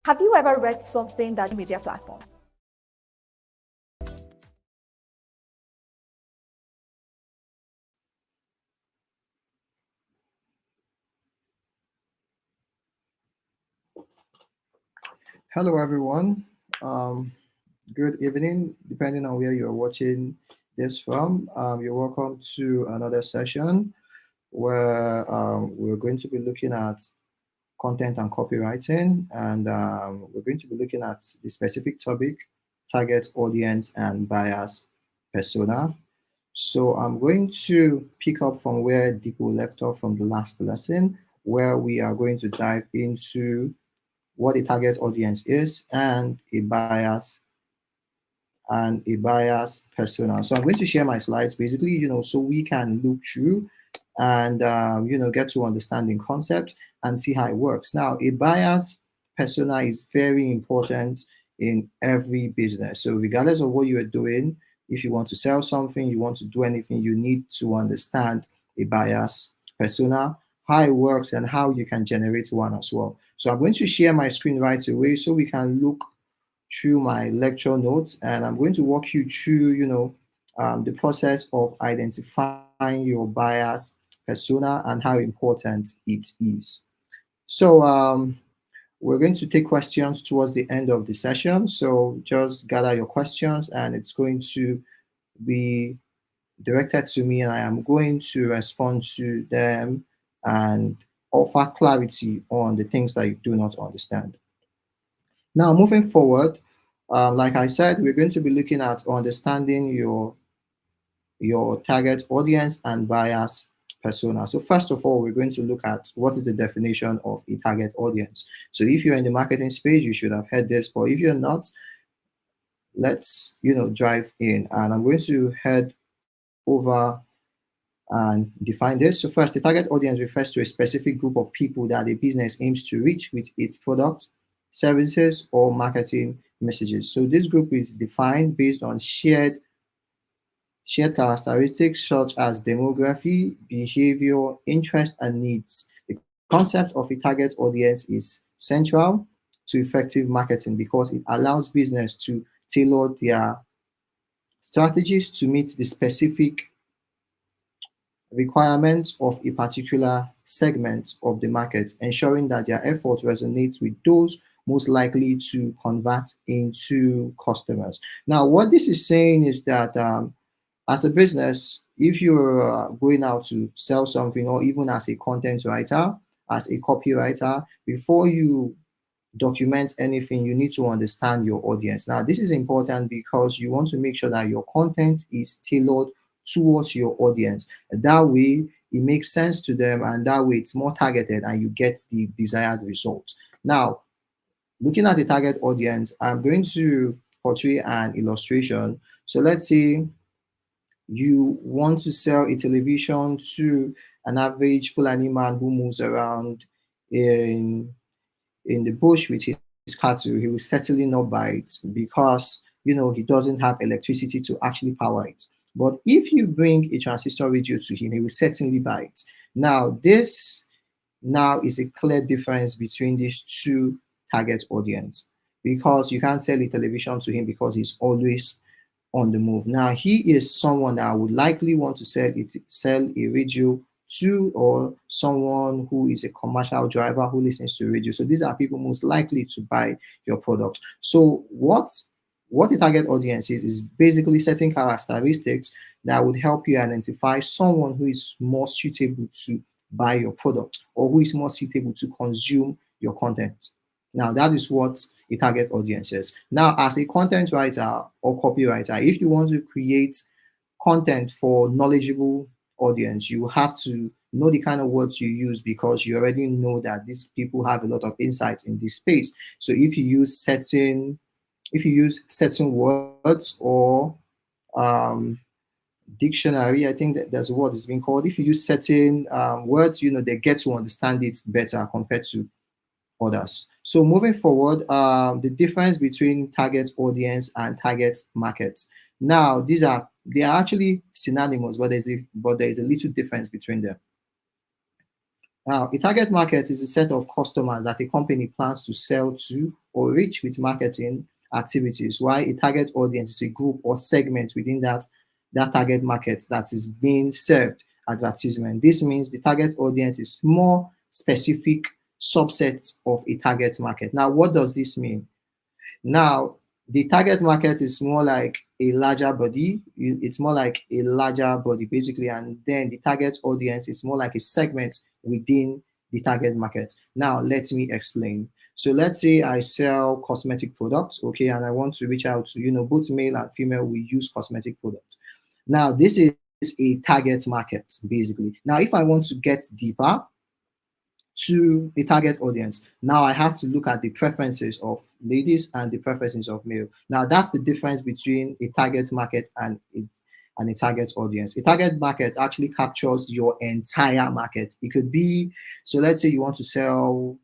Have you ever read something that media platforms? Hello, everyone. Good evening, depending on where you're watching this from. You're welcome to another session where we're going to be looking at content and copywriting, and we're going to be looking at the specific topic, target audience and buyers persona. So I'm going to pick up from where Deepu left off from the last lesson, where we are going to dive into what a target audience is and a buyer's persona. So I'm going to share my slides basically, so we can look through and get to understanding concept and see how it works. Now, a buyer's persona is very important in every business. So regardless of what you are doing, if you want to sell something, you want to do anything, you need to understand a buyer's persona, how it works, and how you can generate one as well. So I'm going to share my screen right away so we can look through my lecture notes, and I'm going to walk you through, the process of identifying your buyer's persona and how important it is. So we're going to take questions towards the end of the session. So just gather your questions, and it's going to be directed to me, and I am going to respond to them and offer clarity on the things that you do not understand. Now, moving forward, like I said, we're going to be looking at understanding your target audience and buyers persona. So first of all, we're going to look at what is the definition of a target audience. So if you're in the marketing space, you should have heard this, but if you're not, let's drive in, and I'm going to head over and define this. So first, the target audience refers to a specific group of people that a business aims to reach with its product, services, or marketing messages. So this group is defined based on shared characteristics such as demography, behavior, interest, and needs. The concept of a target audience is central to effective marketing because it allows business to tailor their strategies to meet the specific requirements of a particular segment of the market, ensuring that their effort resonates with those most likely to convert into customers. Now, what this is saying is that as a business, if you're going out to sell something, or even as a content writer, as a copywriter, before you document anything, you need to understand your audience. Now, this is important because you want to make sure that your content is tailored towards your audience. That way, it makes sense to them, and that way, it's more targeted and you get the desired result. Now, looking at the target audience, I'm going to portray an illustration. So let's say you want to sell a television to an average Fulani man who moves around in the bush with his cattle. He will certainly not buy it because he doesn't have electricity to actually power it. But if you bring a transistor radio to him, he will certainly buy it. Now, this now is a clear difference between these two target audience, because you can't sell a television to him because he's always on the move. Now, he is someone that would likely want to sell a radio to, or someone who is a commercial driver who listens to radio. So these are people most likely to buy your product. So what the target audience is basically certain characteristics that would help you identify someone who is more suitable to buy your product, or who is more suitable to consume your content. Now, that is what a target audience is. Now, as a content writer or copywriter, if you want to create content for knowledgeable audience, you have to know the kind of words you use, because you already know that these people have a lot of insights in this space. So if you use certain words, or dictionary, I think that there's a word is being called. If you use certain words, they get to understand it better compared to others. So moving forward, the difference between target audience and target market. Now, they are actually synonymous, but there is a little difference between them. Now, a target market is a set of customers that a company plans to sell to or reach with marketing activities, while a target audience is a group or segment within that target market that is being served advertisement. This means the target audience is more specific subset of a target market. Now, what does this mean? Now, the target market is more like a larger body. It's more like a larger body, basically. And then the target audience is more like a segment within the target market. Now, let me explain. So let's say I sell cosmetic products, okay, and I want to reach out to, both male and female will use cosmetic products. Now, this is a target market, basically. Now, if I want to get deeper, to the target audience. Now I have to look at the preferences of ladies and the preferences of male. Now that's the difference between a target market and a target audience. A target market actually captures your entire market. It could be, so let's say you want to sell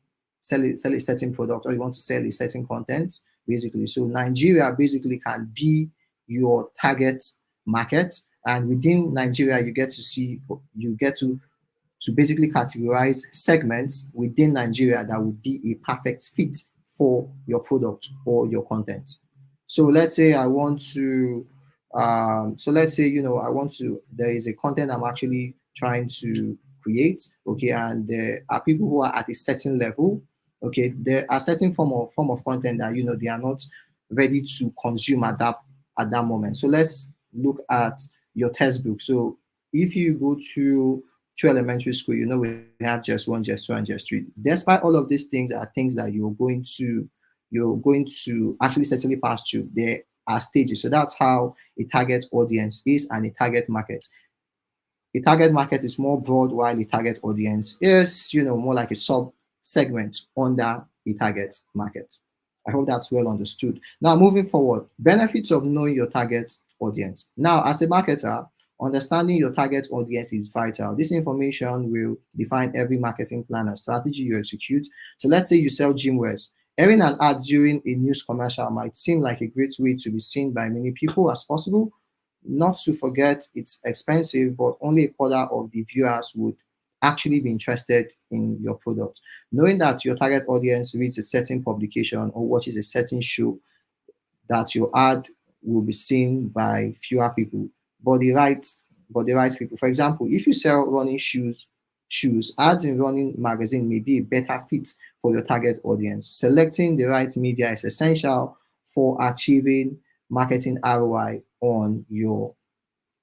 a certain product, or you want to sell a certain content, basically. So Nigeria basically can be your target market, and within Nigeria you get to basically categorize segments within Nigeria that would be a perfect fit for your product or your content. So let's say I want to, I want to, there is a content I'm actually trying to create, okay, and there are people who are at a certain level, okay, there are certain form of content that, they are not ready to consume at that moment. So let's look at your textbook. So if you go to elementary school, we have just one, just two, and just three. Despite all of these things are things that you're going to actually certainly pass through. There are stages. So that's how a target audience is and a target market. A target market is more broad, while a target audience is, more like a sub segment under a target market. I hope that's well understood. Now, moving forward, benefits of knowing your target audience. Now, as a marketer, understanding your target audience is vital. This information will define every marketing plan and strategy you execute. So let's say you sell gym wears. Airing an ad during a news commercial might seem like a great way to be seen by many people as possible. Not to forget, it's expensive, but only a quarter of the viewers would actually be interested in your product. Knowing that your target audience reads a certain publication or watches a certain show, that your ad will be seen by fewer people, but the right people. For example, if you sell running shoes, ads in running magazine may be a better fit for your target audience. Selecting the right media is essential for achieving marketing ROI on your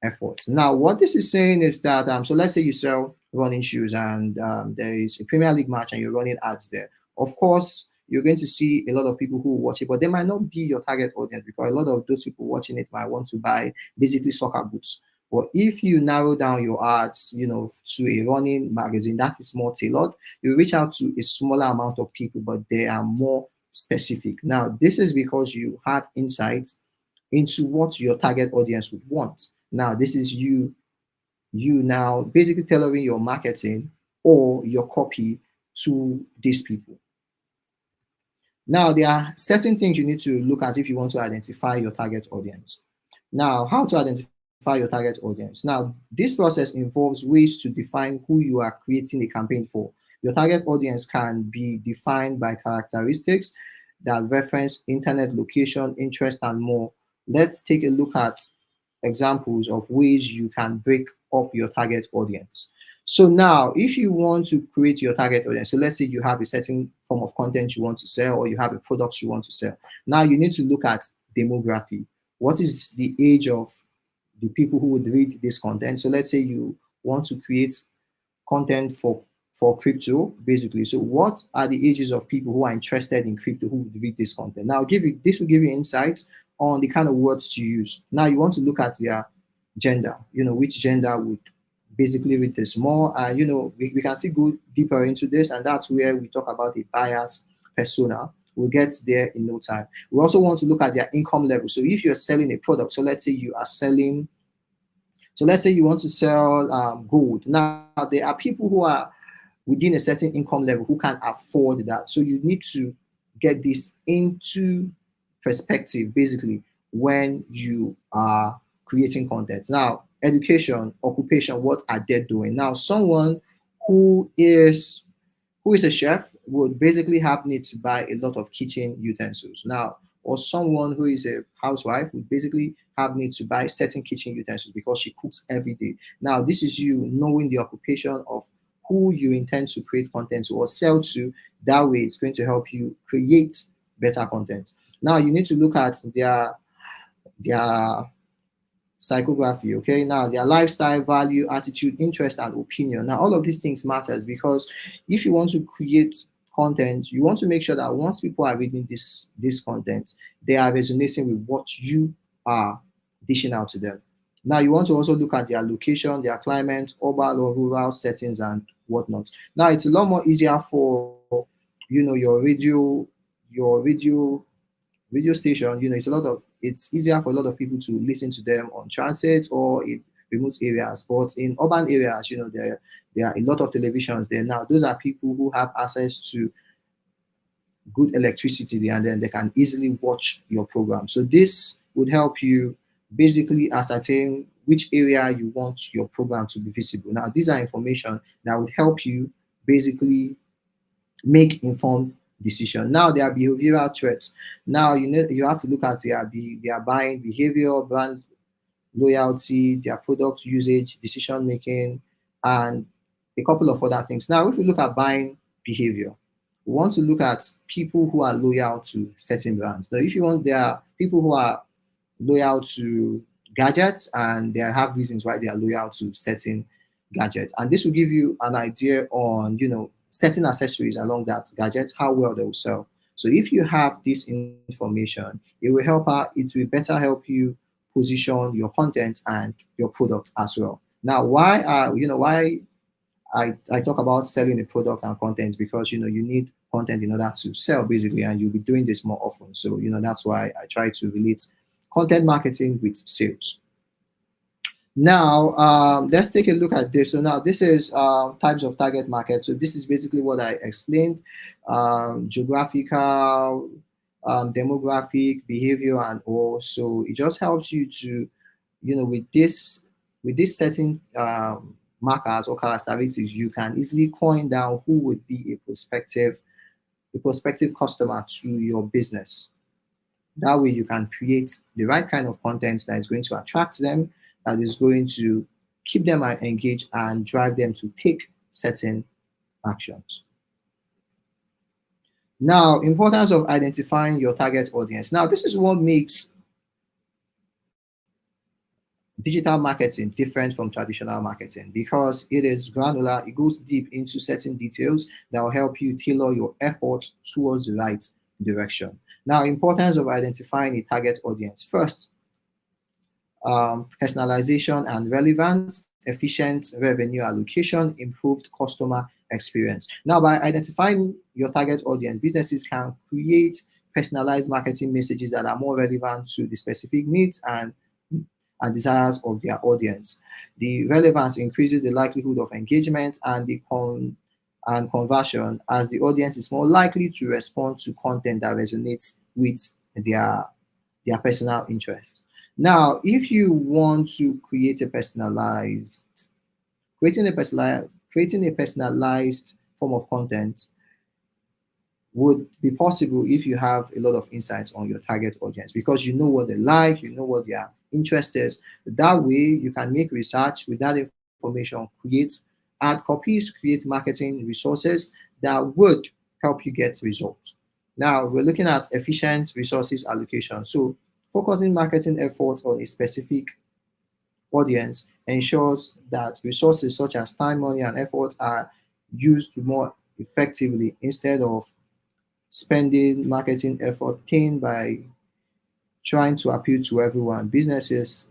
efforts. Now, what this is saying is that, so let's say you sell running shoes, and there is a Premier League match and you're running ads there. Of course, you're going to see a lot of people who watch it, but they might not be your target audience, because a lot of those people watching it might want to buy basically soccer boots. But if you narrow down your ads, to a running magazine that is more tailored, you reach out to a smaller amount of people, but they are more specific. Now, this is because you have insights into what your target audience would want. Now, this is you now basically tailoring your marketing or your copy to these people. Now, there are certain things you need to look at if you want to identify your target audience. Now, how to identify your target audience? Now, this process involves ways to define who you are creating a campaign for. Your target audience can be defined by characteristics that reference internet location, interest, and more. Let's take a look at examples of ways you can break up your target audience. So now, if you want to create your target audience, so let's say you have a certain form of content you want to sell, or you have a product you want to sell. Now you need to look at demography. What is the age of the people who would read this content? So let's say you want to create content for crypto, basically. So what are the ages of people who are interested in crypto who would read this content? Now this will give you insights on the kind of words to use. Now you want to look at their gender, which gender would basically read this more. And we can still go deeper into this, and that's where we talk about a bias persona. We'll get there in no time. We also want to look at their income level. So if you're selling a product, so let's say you want to sell gold. Now there are people who are within a certain income level who can afford that. So you need to get this into perspective, basically, when you are creating content. Now, education, occupation, what are they doing? Now, someone who is who is a chef would basically have need to buy a lot of kitchen utensils. Now, or someone who is a housewife would basically have need to buy certain kitchen utensils because she cooks every day. Now, this is you knowing the occupation of who you intend to create content to or sell to. That way, it's going to help you create better content. Now, you need to look at their psychography. Okay, now their lifestyle, value, attitude, interest, and opinion. Now all of these things matters because if you want to create content, you want to make sure that once people are reading this content, they are resonating with what you are dishing out to them. Now you want to also look at their location, their climate, urban or rural settings, and whatnot. Now it's a lot more easier for your radio station. It's easier for a lot of people to listen to them on transit or in remote areas. But in urban areas, there are a lot of televisions there. Now those are people who have access to good electricity and then they can easily watch your program. So this would help you basically ascertain which area you want your program to be visible. Now these are information that would help you basically make informed decision. Now there are behavioral threats. Now you have to look at their buying behavior, brand loyalty, their product usage, decision making, and a couple of other things. Now, if we look at buying behavior, we want to look at people who are loyal to certain brands. Now, if you want, there are people who are loyal to gadgets and they have reasons why they are loyal to certain gadgets. And this will give you an idea on, certain accessories along that gadget, how well they will sell. So if you have this information, it will better help you position your content and your product as well. Now, why I talk about selling a product and content because you need content in order to sell basically, and you'll be doing this more often. So that's why I try to relate content marketing with sales. Now, let's take a look at this. So now this is types of target market. So this is basically what I explained: geographical, demographic, behavior, and all. So it just helps you to, with this certain markers or characteristics, you can easily coin down who would be a prospective customer to your business. That way, you can create the right kind of content that is going to attract them, that is going to keep them engaged and drive them to take certain actions. Now, importance of identifying your target audience. Now, this is what makes digital marketing different from traditional marketing because it is granular. It goes deep into certain details that will help you tailor your efforts towards the right direction. Now, importance of identifying a target audience. First, personalization and relevance, efficient revenue allocation, improved customer experience. Now, by identifying your target audience, businesses can create personalized marketing messages that are more relevant to the specific needs and desires of their audience. The relevance increases the likelihood of engagement and conversion, as the audience is more likely to respond to content that resonates with their personal interest. Now, if you want to creating a personalized form of content would be possible if you have a lot of insights on your target audience because you know what they like, you know what their interest is. That way, you can make research with that information, create ad copies, create marketing resources that would help you get results. Now, we're looking at efficient resources allocation. So, focusing marketing efforts on a specific audience ensures that resources such as time, money, and effort are used more effectively instead of spending marketing effort thin by trying to appeal to everyone. Businesses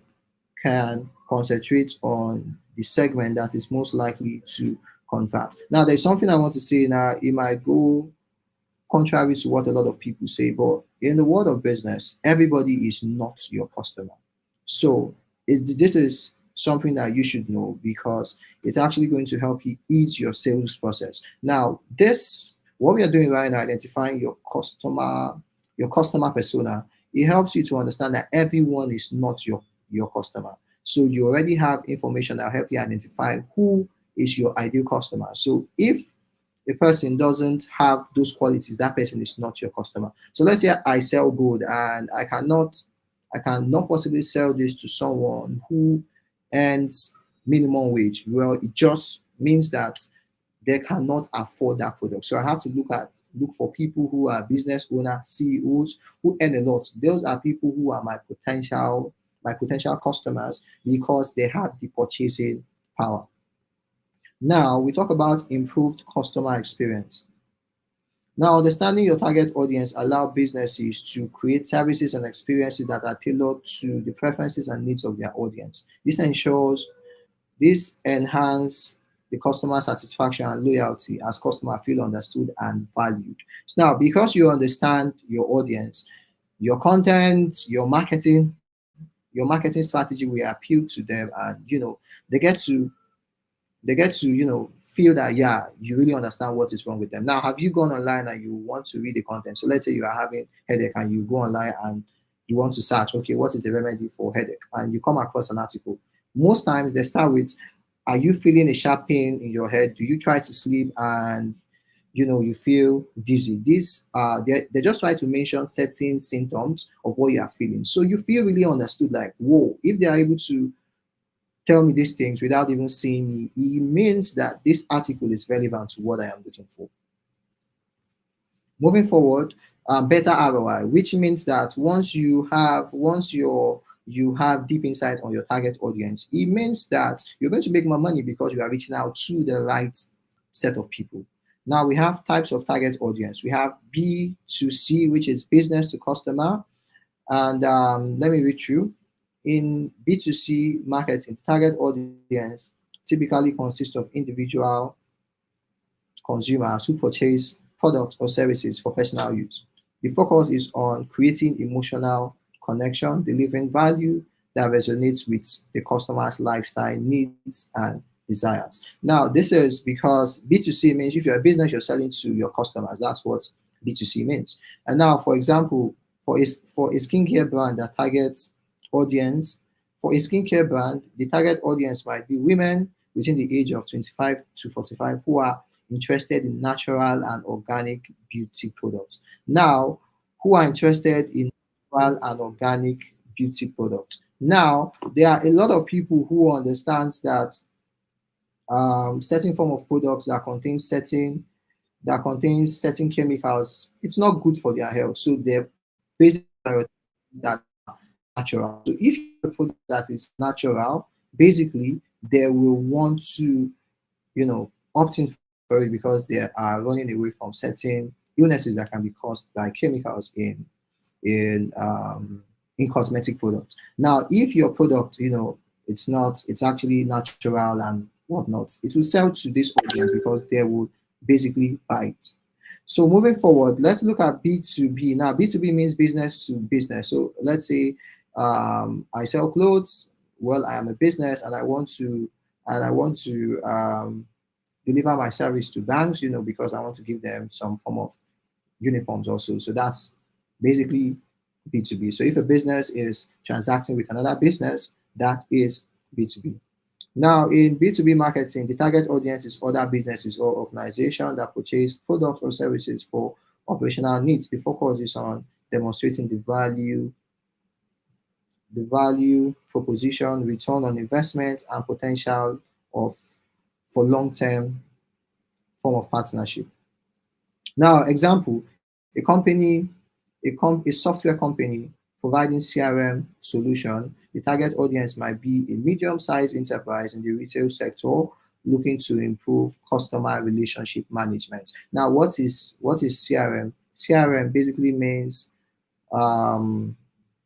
can concentrate on the segment that is most likely to convert. Now, there's something I want to say now. It might go contrary to what a lot of people say, but in the world of business, everybody is not your customer. So this is something that you should know because it's actually going to help you ease your sales process. Now, what we are doing right now, identifying your customer persona, it helps you to understand that everyone is not your customer. So you already have information that will help you identify who is your ideal customer. So if a person doesn't have those qualities, that person is not your customer. So let's say I sell gold and I cannot possibly sell this to someone who earns minimum wage. Well, it just means that they cannot afford that product. So I have to look for people who are business owners, CEOs who earn a lot. Those are people who are my potential customers because they have the purchasing power. Now we talk about improved customer experience. Now, understanding your target audience allow businesses to create services and experiences that are tailored to the preferences and needs of their audience. This enhance the customer satisfaction and loyalty as customers feel understood and valued. So now, because you understand your audience, your content, your marketing strategy will appeal to them, and they get to feel that, yeah, you really understand what is wrong with them. Now, have you gone online and you want to read the content? So let's say you are having headache and you go online and you want to search, okay, what is the remedy for headache, and you come across an article. Most times they start with, are you feeling a sharp pain in your head? Do you try to sleep and you feel dizzy? This they just try to mention certain symptoms of what you are feeling, so you feel really understood, like, whoa, if they are able to tell me these things without even seeing me, it means that this article is relevant to what I am looking for. Moving forward, better ROI, which means that once you have deep insight on your target audience, it means that you're going to make more money because you are reaching out to the right set of people. Now we have types of target audience. We have B2C, which is business to customer. And let me read you. In B2C marketing, target audience typically consists of individual consumers who purchase products or services for personal use. The focus is on creating emotional connection, delivering value that resonates with the customer's lifestyle, needs, and desires. Now, this is because B2C means if you're a business, you're selling to your customers. That's what B2C means. And now, for example, for a skincare brand that targets audience, for a skincare brand, the target audience might be women within the age of 25 to 45 who are interested in natural and organic beauty products. Now, who are interested in natural and organic beauty products. Now, there are a lot of people who understands that certain form of products that contains certain chemicals, it's not good for their health. So they're basically that natural. So if you have a product that is natural, basically they will want to, opt in for it because they are running away from certain illnesses that can be caused by chemicals in in cosmetic products. Now, if your product, it's actually natural and whatnot, it will sell to this audience because they will basically buy it. So moving forward, let's look at B2B. Now, B2B means business to business. So let's say I sell clothes. Well, I am a business and I want to deliver my service to banks, because I want to give them some form of uniforms also. So that's basically B2B. So if a business is transacting with another business, that is B2B. Now, in B2B marketing, the target audience is other businesses or organizations that purchase products or services for operational needs. The focus is on demonstrating the value proposition, return on investment, and potential of for long-term form of partnership. Now, example, a software company providing CRM solution, the target audience might be a medium-sized enterprise in the retail sector looking to improve customer relationship management. Now, what is CRM? CRM basically means um,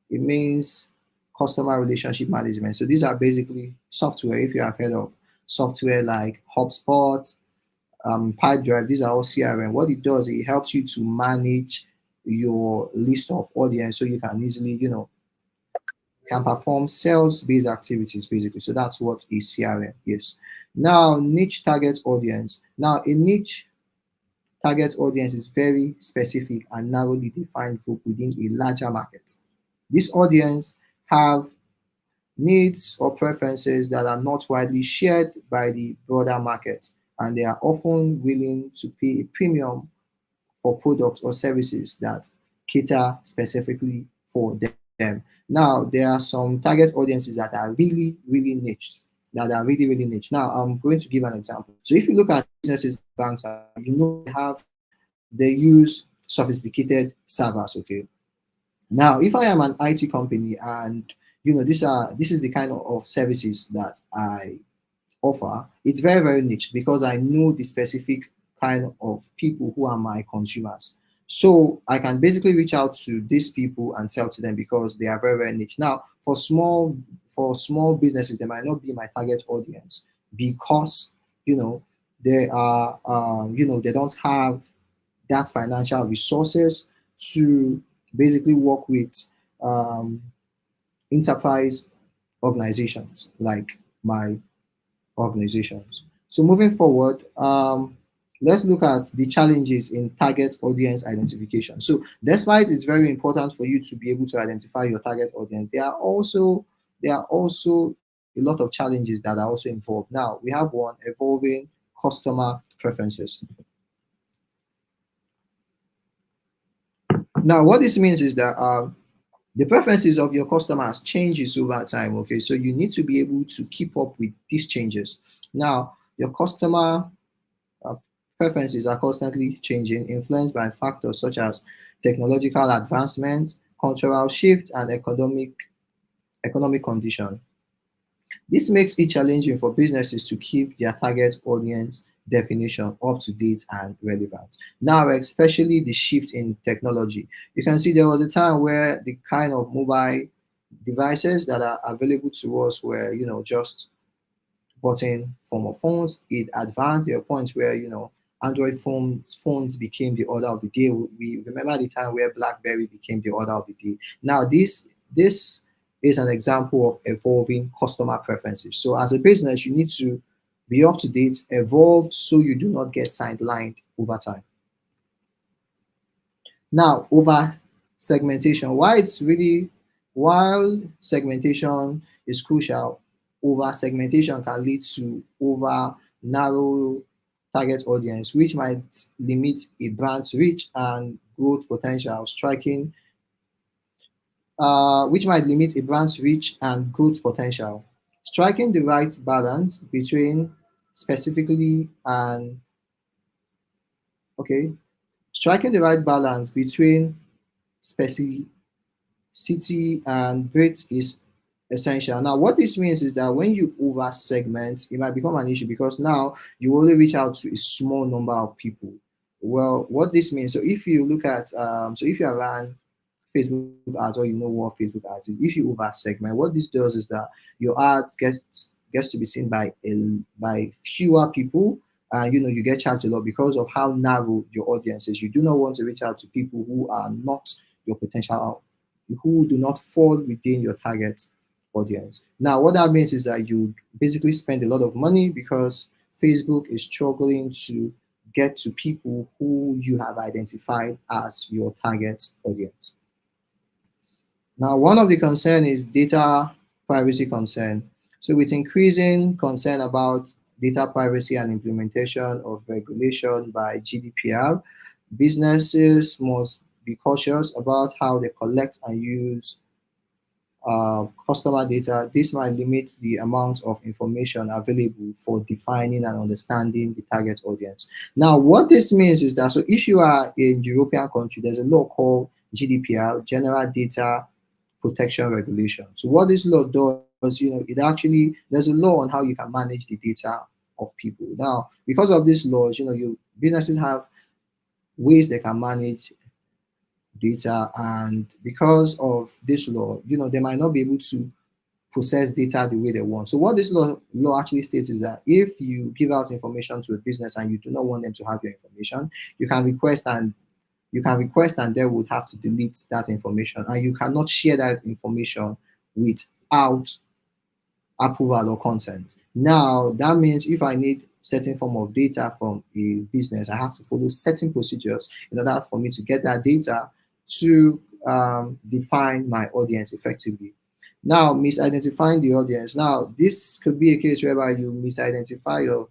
it means customer relationship management. So these are basically software. If you have heard of software like HubSpot, Pipedrive, these are all CRM. What it does, it helps you to manage your list of audience so you can easily, can perform sales-based activities basically. So that's what a CRM is. Now, niche target audience. Now, a niche target audience is very specific and narrowly defined group within a larger market. This audience have needs or preferences that are not widely shared by the broader market, and they are often willing to pay a premium for products or services that cater specifically for them. Now, there are some target audiences that are really, really niched, that are really, really niche. Now, I'm going to give an example. So if you look at businesses like banks, you know they use sophisticated servers, okay? Now, if I am an IT company and this is the kind of services that I offer, it's very, very niche because I know the specific kind of people who are my consumers. So I can basically reach out to these people and sell to them because they are very, very niche. Now, for small businesses, they might not be my target audience because you know they are they don't have that financial resources to basically work with um, enterprise organizations like my organizations. So moving forward, let's look at the challenges in target audience identification. So despite it's very important for you to be able to identify your target audience, there are also a lot of challenges that are also involved. Now we have one: evolving customer preferences. Now what this means is that the preferences of your customers changes over time. Okay, so you need to be able to keep up with these changes. Now your customer uh, preferences are constantly changing, influenced by factors such as technological advancements, cultural shift, and economic condition. This makes it challenging for businesses to keep their target audience definition up to date and relevant. Now, especially the shift in technology. You can see there was a time where the kind of mobile devices that are available to us were, just button form of phones. It advanced to a point where Android phones became the order of the day. We remember the time where BlackBerry became the order of the day. Now this is an example of evolving customer preferences. So as a business, you need to be up to date, evolve, so you do not get sidelined over time. Now, over segmentation, while segmentation is crucial, over segmentation can lead to over narrow target audience, which might limit a brand's reach and growth potential, which might limit a brand's reach and growth potential. Striking the right balance between specifically and okay, striking the right balance between specificity and breadth is essential. Now, what this means is that when you over segment, it might become an issue because now you only reach out to a small number of people. Well, what this means, so if you look at, so if you run Facebook ads or you know what Facebook ads is, if you over segment, what this does is that your ads gets to be seen by fewer people, and you get charged a lot because of how narrow your audience is. You do not want to reach out to people who are not your potential, who do not fall within your target audience. Now, what that means is that you basically spend a lot of money because Facebook is struggling to get to people who you have identified as your target audience. Now, one of the concern is data privacy concern. So with increasing concern about data privacy and implementation of regulation by GDPR, businesses must be cautious about how they collect and use customer data. This might limit the amount of information available for defining and understanding the target audience. Now, what this means is that so if you are in European country, there's a law called GDPR, General Data Protection Regulation. So what this law does, it actually there's a law on how you can manage the data of people. Now, because of these laws, you businesses have ways they can manage data, and because of this law, they might not be able to process data the way they want. So what this law actually states is that if you give out information to a business and you do not want them to have your information, you can request and they would have to delete that information, and you cannot share that information without approval or consent. Now that means if I need certain form of data from a business, I have to follow certain procedures in order for me to get that data to define my audience effectively. Now, misidentifying the audience. Now, this could be a case whereby you misidentify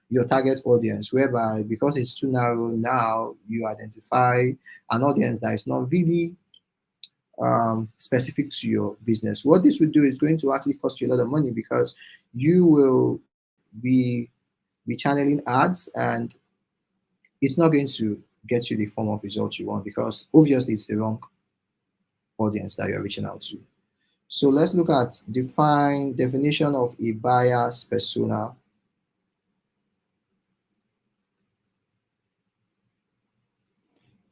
your target audience, whereby because it's too narrow, now you identify an audience that is not really specific to your business. What this would do is going to actually cost you a lot of money because you will be channeling ads, and it's not going to get you the form of results you want because obviously it's the wrong audience that you're reaching out to. So let's look at definition of a buyer's persona.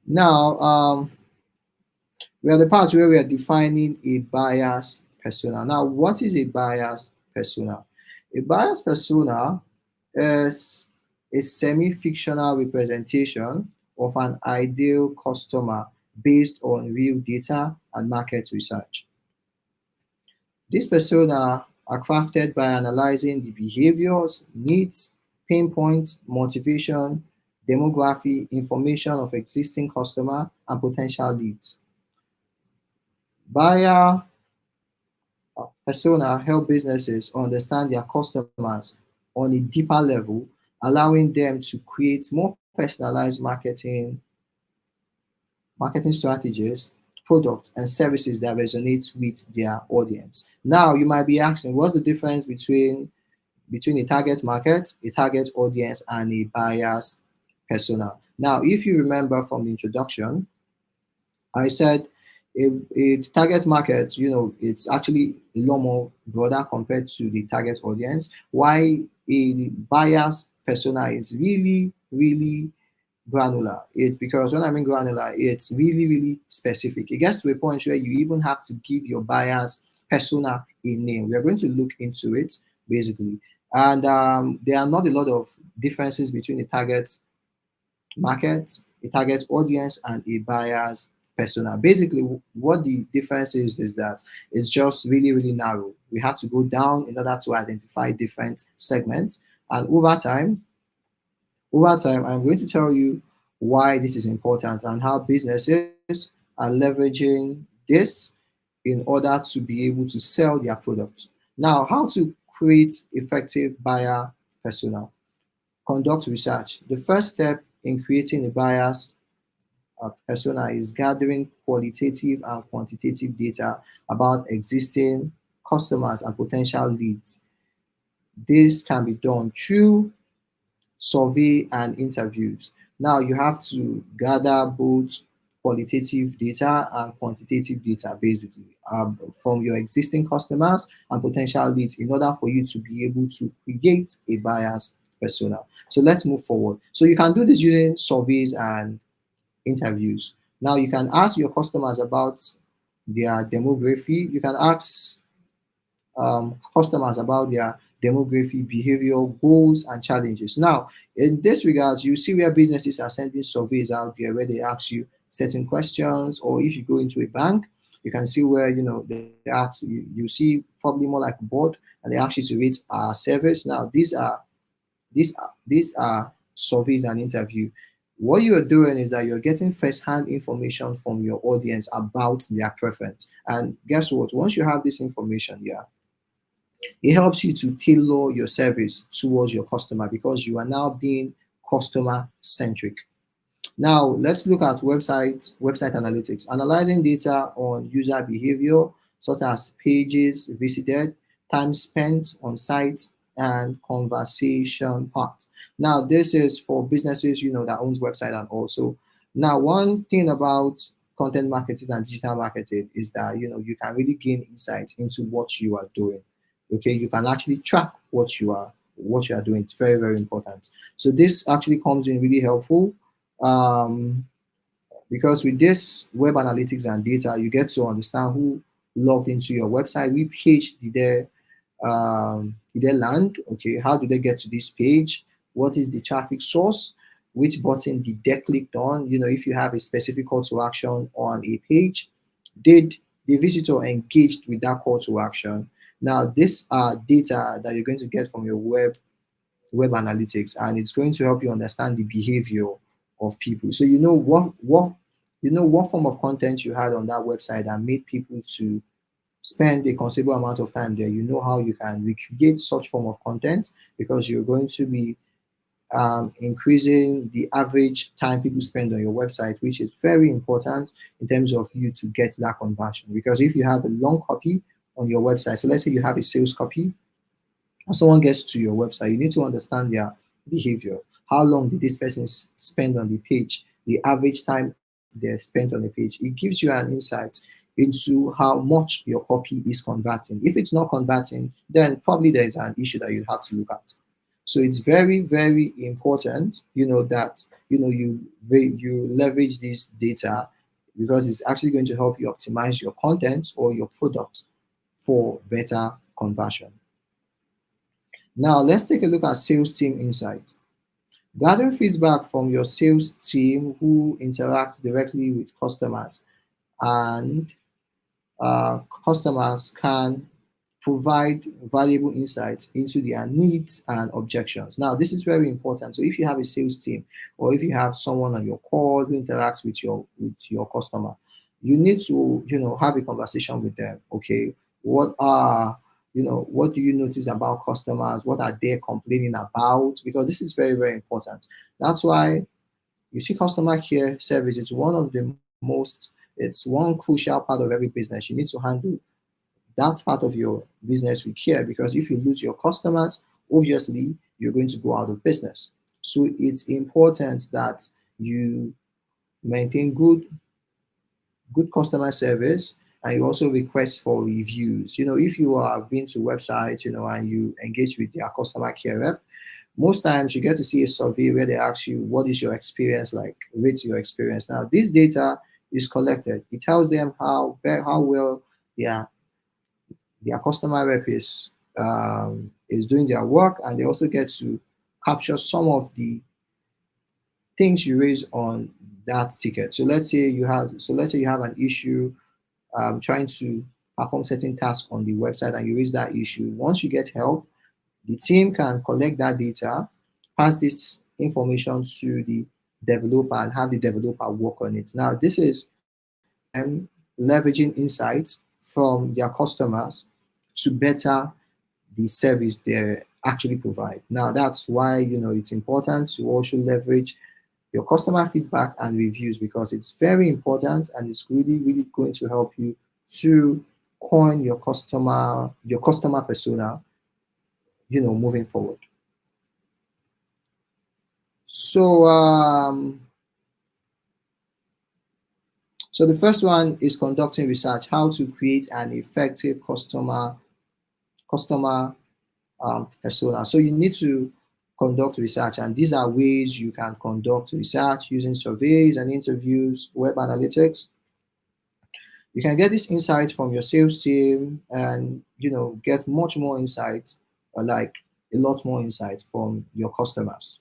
Now, we are the part where we are defining a buyer's persona. Now, what is a buyer's persona? A buyer's persona is a semi-fictional representation of an ideal customer based on real data and market research. These persona are crafted by analyzing the behaviors, needs, pain points, motivation, demography, information of existing customer, and potential leads. Buyer persona help businesses understand their customers on a deeper level, allowing them to create more personalized marketing strategies, products, and services that resonate with their audience. Now, you might be asking, what's the difference between a target market, a target audience, and a buyer's persona? Now, if you remember from the introduction, I said a target market, it's actually a lot more broader compared to the target audience. Why a buyer's persona is really, really granular. Because when I mean granular, it's really, really specific. It gets to a point where you even have to give your buyer's persona a name. We are going to look into it basically. And there are not a lot of differences between a target market, a target audience, and a buyer's persona. Basically, what the difference is that it's just really, really narrow. We have to go down in order to identify different segments. And over time, I'm going to tell you why this is important and how businesses are leveraging this in order to be able to sell their product. Now, how to create effective buyer persona? Conduct research. The first step in creating a buyer's persona is gathering qualitative and quantitative data about existing customers and potential leads. This can be done through survey and interviews. Now you have to gather both qualitative data and quantitative data basically from your existing customers and potential leads in order for you to be able to create a buyer's persona. So let's move forward. So you can do this using surveys and interviews. Now you can ask your customers about their demography. You can ask customers about their demography, behavior, goals, and challenges. Now, in this regards, you see where businesses are sending surveys out there where they ask you certain questions, or if you go into a bank, you can see where they ask you see probably more like a board, and they ask you to rate our service. Now, these are surveys and interview. What you are doing is that you're getting first-hand information from your audience about their preference. And guess what? Once you have this information, yeah, it helps you to tailor your service towards your customer because you are now being customer centric. Now let's look at website analytics, analyzing data on user behavior such as pages visited, time spent on sites, and conversation part. Now this is for businesses that owns website. And also, now one thing about content marketing and digital marketing is that you can really gain insight into what you are doing. Okay, you can actually track what you are doing. It's very, very important. So this actually comes in really helpful um, because with this web analytics and data, you get to understand who logged into your website, which page did they land. Okay, how did they get to this page? What is the traffic source? Which button did they click on? If you have a specific call to action on a page, did the visitor engaged with that call to action? Now, these are data that you're going to get from your web analytics, and it's going to help you understand the behavior of people. So what form of content you had on that website that made people to spend a considerable amount of time there, you know how you can recreate such form of content, because you're going to be increasing the average time people spend on your website, which is very important in terms of you to get that conversion. Because if you have a long copy on your website, so let's say you have a sales copy, and someone gets to your website, you need to understand their behavior. How long did this person spend on the page? The average time they spent on the page. It gives you an insight into how much your copy is converting. If it's not converting, then probably there is an issue that you have to look at. So it's very, very important, that you leverage this data, because it's actually going to help you optimize your content or your product for better conversion. Now, let's take a look at sales team insight. Gather feedback from your sales team who interact directly with customers, and customers can provide valuable insights into their needs and objections. Now, this is very important. So if you have a sales team, or if you have someone on your call who interacts with your customer, you need to have a conversation with them. Okay, what do you notice about customers? What are they complaining about? Because this is very, very important. That's why you see customer care service. It's one crucial part of every business. You need to handle that part of your business with care, because if you lose your customers, obviously you're going to go out of business. So it's important that you maintain good customer service, and you also request for reviews. If you are been to websites, and you engage with their customer care rep, most times you get to see a survey where they ask you, what is your experience like? Rate your experience. Now, this data is collected. It tells them how well their customer rep is doing their work, and they also get to capture some of the things you raise on that ticket. So let's say you have an issue trying to perform certain tasks on the website, and you raise that issue. Once you get help, the team can collect that data, pass this information to the developer, and have the developer work on it. Now, this is them leveraging insights from their customers to better the service they actually provide. Now, that's why it's important to also leverage your customer feedback and reviews, because it's very important, and it's really, really going to help you to coin your customer persona, moving forward. So the first one is conducting research, how to create an effective customer persona. So you need to conduct research, and these are ways you can conduct research using surveys and interviews, web analytics. You can get this insight from your sales team, and get much more insights, or like a lot more insight from your customers.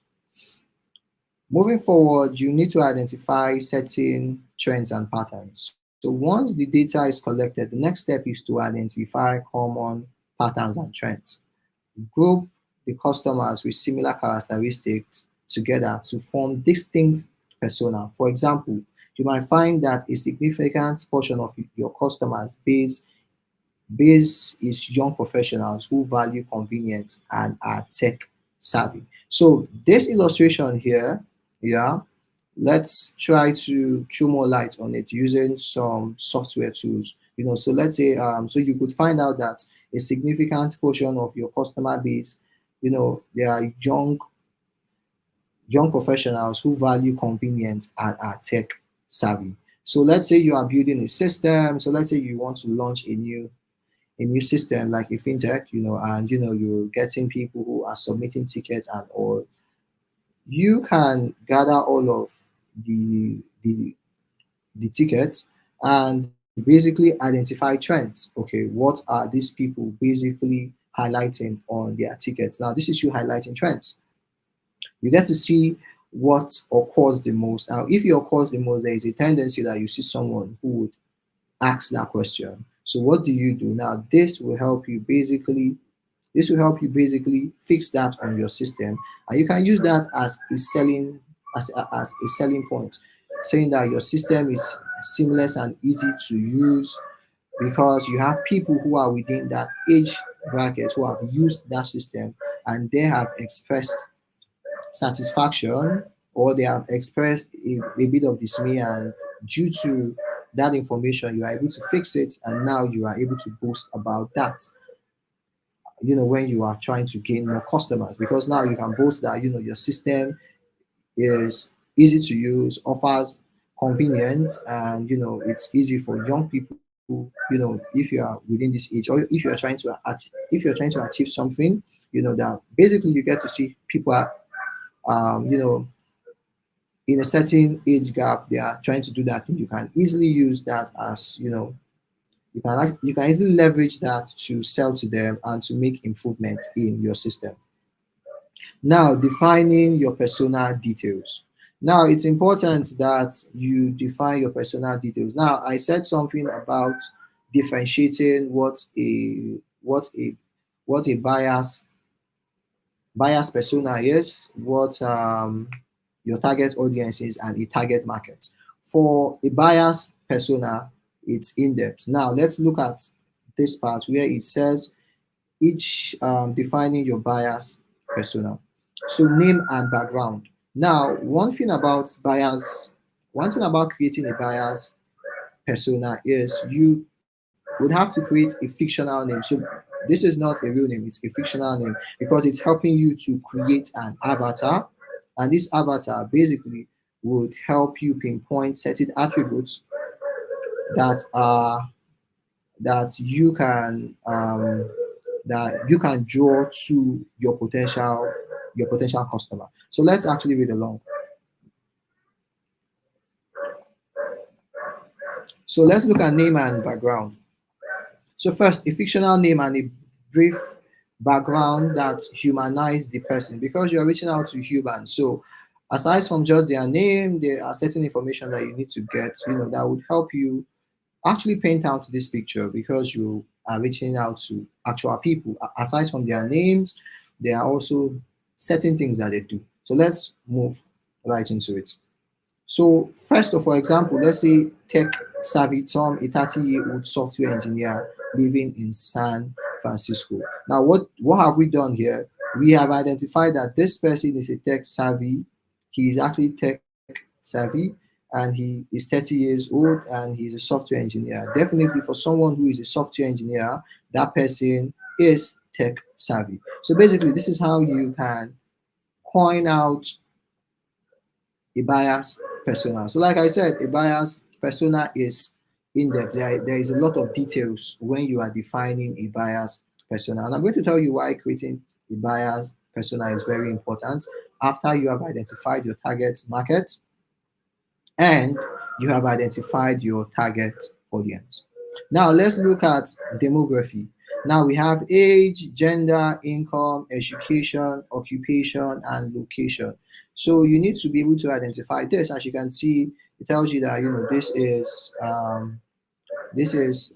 Moving forward, you need to identify certain trends and patterns. So once the data is collected, the next step is to identify common patterns and trends. Group the customers with similar characteristics together to form distinct persona. For example, you might find that a significant portion of your customers base is young professionals who value convenience and are tech savvy. So this illustration here, yeah, let's try to throw more light on it using some software tools. So let's say, so you could find out that a significant portion of your customer base, they are young professionals who value convenience and are tech savvy. So let's say you are building a system. So let's say you want to launch a new system like a fintech, and you're getting people who are submitting tickets and all. You can gather all of the tickets and basically identify trends. Okay, what are these people basically highlighting on their tickets? Now, this is you highlighting trends. You get to see what occurs the most. Now, if it occurs the most, there is a tendency that you see someone who would ask that question. So what do you do? Now, this will help you basically fix that on your system, and you can use that as a selling point, saying that your system is seamless and easy to use. because you have people who are within that age bracket who have used that system and they have expressed satisfaction, or they have expressed a bit of dismay, and due to that information you are able to fix it, and now you are able to boast about that, when you are trying to gain more customers, because now you can boast that your system is easy to use, offers convenience, and it's easy for young people. If you are within this age, or if you're trying to achieve something, that basically you get to see people are, in a certain age gap, they are trying to do that thing. You can easily use that as you can easily leverage that to sell to them and to make improvements in your system. Now, defining your personal details. Now, it's important that you define your personal details. Now, I said something about differentiating what a bias persona is, what your target audience is, and a target market. For a bias persona, it's in depth. Now, let's look at this part where it says each defining your bias persona. So name and background. Now, one thing about creating a bias persona is you would have to create a fictional name. So this is not a real name, it's a fictional name, because it's helping you to create an avatar. And this avatar basically would help you pinpoint certain attributes that are that you can draw to your potential customer. So let's actually read along. So let's look at name and background. So first, a fictional name and a brief background that humanize the person, because you are reaching out to humans. So aside from just their name, there are certain information that you need to get, that would help you actually paint out this picture, because you are reaching out to actual people. Aside from their names, there are also certain things that they do. So let's move right into it. So first, for example, let's say tech savvy Tom, a 30-year-old software engineer living in San Francisco. Now, what have we done here? We have identified that this person is a tech savvy. He is actually tech savvy, and he is 30 years old, and he's a software engineer. Definitely for someone who is a software engineer, that person is tech savvy. So basically, this is how you can coin out a bias persona. So, like I said, a bias persona is in depth. There is a lot of details when you are defining a bias persona. And I'm going to tell you why creating a bias persona is very important after you have identified your target market and you have identified your target audience. Now, let's look at demography. Now we have age, gender, income, education, occupation, and location. So you need to be able to identify this. As you can see, it tells you that this is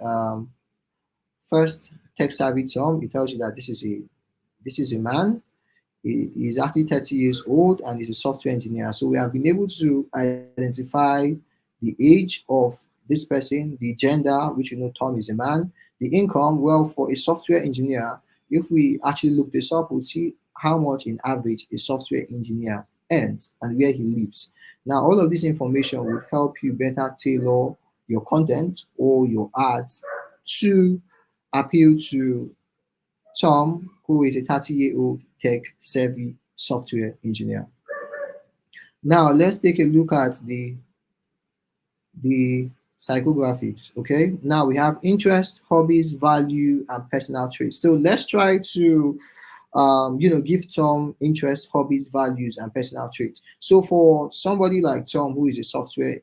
first tech savvy Tom. It tells you that this is a man. He's actually 30 years old and he's a software engineer. So we have been able to identify the age of this person, the gender, which Tom is a man, the income. Well, for a software engineer, if we actually look this up, we'll see how much in average a software engineer earns and where he lives. Now, all of this information would help you better tailor your content or your ads to appeal to Tom, who is a 30-year-old tech savvy software engineer. Now let's take a look at the psychographics. Okay, now we have interest, hobbies, value, and personal traits. So let's try to give Tom interest, hobbies, values, and personal traits. So for somebody like Tom, who is a software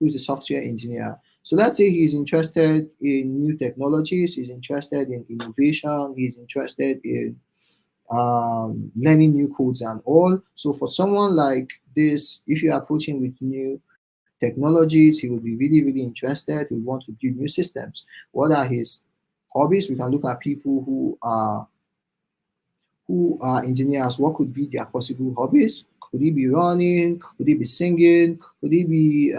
engineer, so let's say he's interested in new technologies, he's interested in innovation, he's interested in learning new codes and all. So for someone like this, if you approach him with new technologies, he will be really, really interested. He will want to build new systems. What are his hobbies? We can look at people who are engineers. What could be their possible hobbies? Could it be running? Could it be singing? Could it be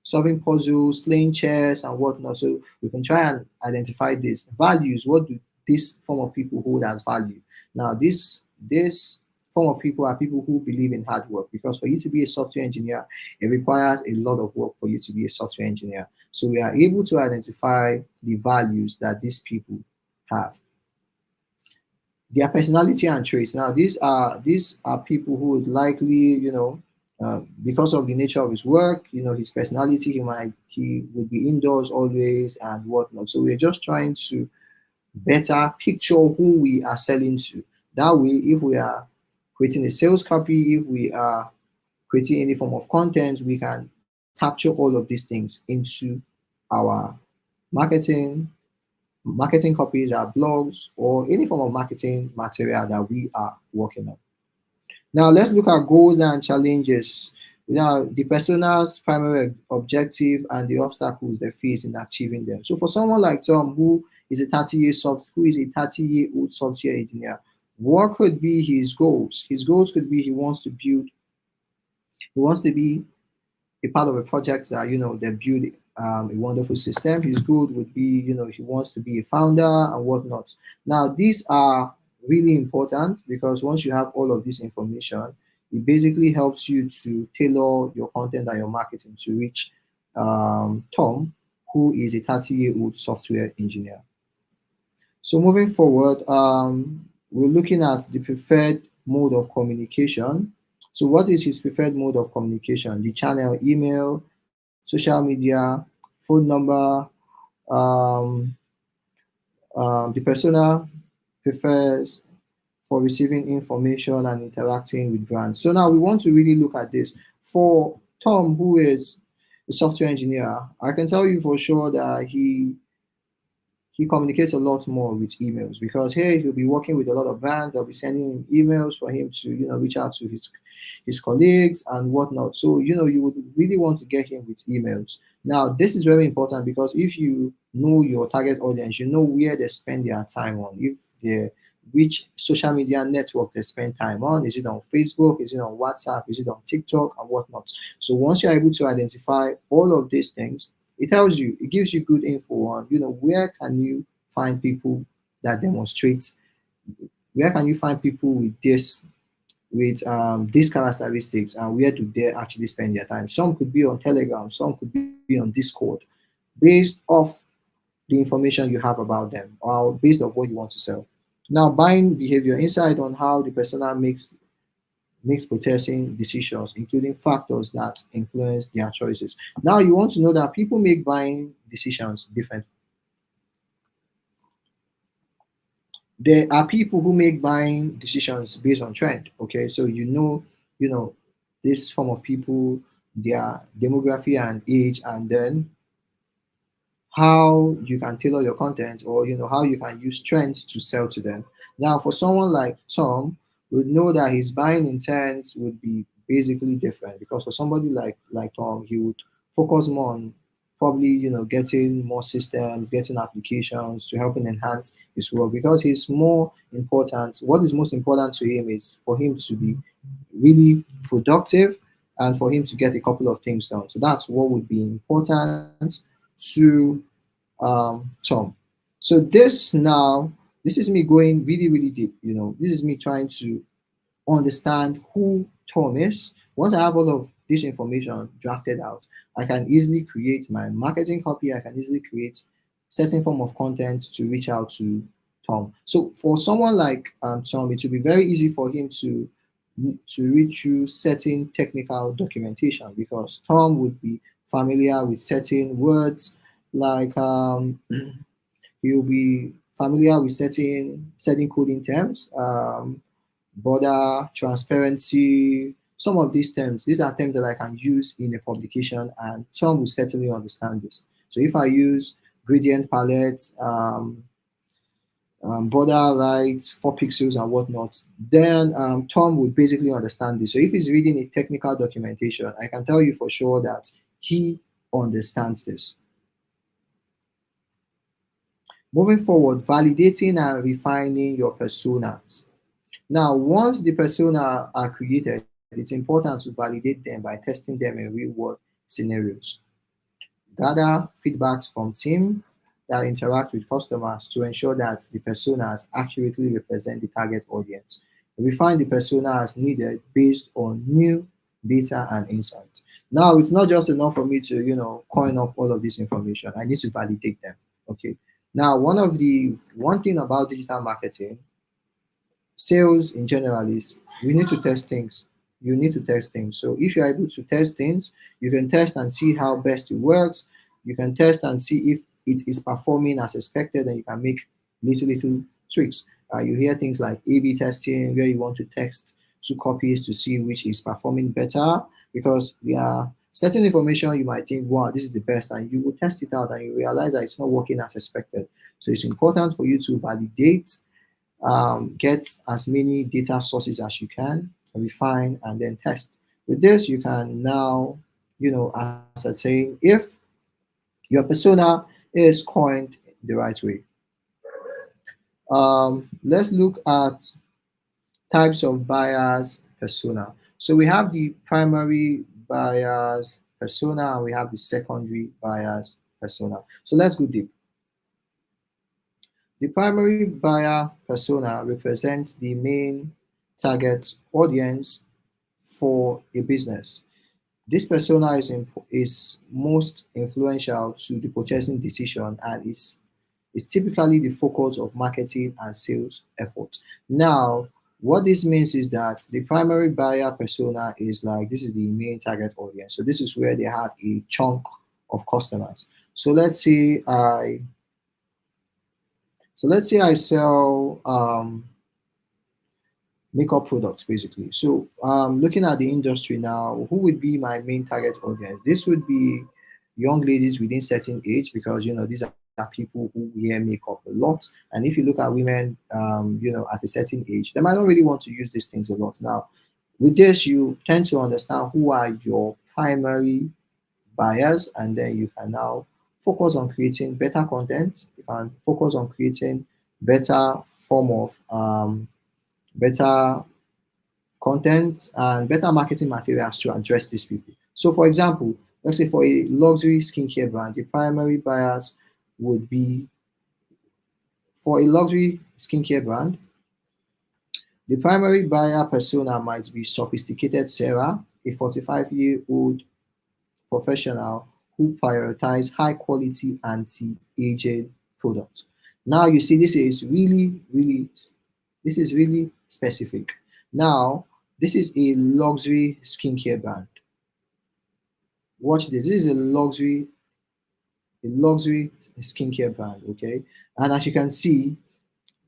solving puzzles, playing chess, and whatnot. So we can try and identify this values. What do this form of people hold as value? Now, this form of people are people who believe in hard work, because for you to be a software engineer, it requires a lot of work for you to be a software engineer. So we are able to identify the values that these people have, their personality and traits. Now, these are people who would likely, because of the nature of his work, his personality, he would be indoors always and whatnot. So we're just trying to better picture who we are selling to. That way, if we are creating a sales copy, if we are creating any form of content, we can capture all of these things into our marketing copies, our blogs, or any form of marketing material that we are working on. Now, let's look at goals and challenges. Now, the persona's primary objective and the obstacles they face in achieving them. So, for someone like Tom, who is a 30-year-old software engineer, what could be his goals? His goals could be he wants to be a part of a project that they build a wonderful system. His goal would be he wants to be a founder and whatnot. Now these are really important, because once you have all of this information, it basically helps you to tailor your content and your marketing to reach Tom, who is a 30-year-old software engineer. So moving forward, we're looking at the preferred mode of communication. So what is his preferred mode of communication? The channel: email, social media, phone number. Um, the persona prefers for receiving information and interacting with brands. So now we want to really look at this. For Tom, who is a software engineer, I can tell you for sure that he communicates a lot more with emails, because here he'll be working with a lot of brands. They'll be sending him emails for him to reach out to his colleagues and whatnot. So you would really want to get him with emails. Now this is very important, because if you know your target audience, you know where they spend their time on. If they which social media network they spend time on. Is it on Facebook? Is it on WhatsApp? Is it on TikTok and whatnot? So once you're able to identify all of these things, it gives you good info on, where can you find people that demonstrate, where can you find people with these characteristics, and where do they actually spend their time. Some could be on Telegram, some could be on Discord, based off the information you have about them, or based on what you want to sell. Now, buying behavior: insight on how the persona makes purchasing decisions, including factors that influence their choices. Now, you want to know that people make buying decisions differently. There are people who make buying decisions based on trend. Okay, so you know, this form of people, their demography and age, and then how you can tailor your content, or how you can use trends to sell to them. Now, for someone like Tom, would know that his buying intent would be basically different, because for somebody like Tom, he would focus more on probably getting more systems, getting applications to help him enhance his work, because he's more important. What is most important to him is for him to be really productive, and for him to get a couple of things done. So that's what would be important to Tom. So this is me going really, really deep. This is me trying to understand who Tom is. Once I have all of this information drafted out, I can easily create my marketing copy. I can easily create certain form of content to reach out to Tom. So for someone like Tom, it will be very easy for him to read through certain technical documentation, because Tom would be familiar with certain words, like he'll be familiar with certain coding terms, border, transparency, some of these terms. These are terms that I can use in a publication, and Tom will certainly understand this. So if I use gradient palette, border right, 4 pixels and whatnot, then Tom would basically understand this. So if he's reading a technical documentation, I can tell you for sure that he understands this. Moving forward, validating and refining your personas. Now, once the persona are created, it's important to validate them by testing them in real world scenarios. gather feedbacks from team that interact with customers to ensure that the personas accurately represent the target audience. Refine the persona as needed based on new data and insights. Now, it's not just enough for me to, coin up all of this information. I need to validate them. Okay. Now, one thing about digital marketing, sales in general, is we need to test things. You need to test things. So if you're able to test things, you can test and see how best it works. You can test and see if it is performing as expected, and you can make little tweaks. You hear things like A/B testing, where you want to test two copies to see which is performing better, because there are certain information you might think, wow, this is the best, and you will test it out and you realize that it's not working as expected. So it's important for you to validate, get as many data sources as you can, refine, and then test. With this, you can now, ascertain if your persona is coined the right way. Let's look at types of buyers persona. So we have the primary buyers persona and we have the secondary buyers persona. So let's go deep. The primary buyer persona represents the main target audience for a business. This persona is most influential to the purchasing decision and is typically the focus of marketing and sales effort. Now, what this means is that the primary buyer persona is like, this is the main target audience. So this is where they have a chunk of customers. So let's say I sell makeup products basically. So looking at the industry now, who would be my main target audience? This would be young ladies within certain age, because these are people who wear makeup a lot. And if you look at women, at a certain age, they might not really want to use these things a lot. Now, with this, you tend to understand who are your primary buyers, and then you can now focus on creating better content. You can focus on creating better form of better content and better marketing materials to address these people. So, for example, let's say for a luxury skincare brand, the primary buyers would be, for a luxury skincare brand, the primary buyer persona might be sophisticated Sarah, a 45-year-old professional who prioritize high quality anti-aging products. Now you see, this is really specific. Now, this is a luxury skincare brand. Watch this. This is a luxury skincare brand, okay? And as you can see,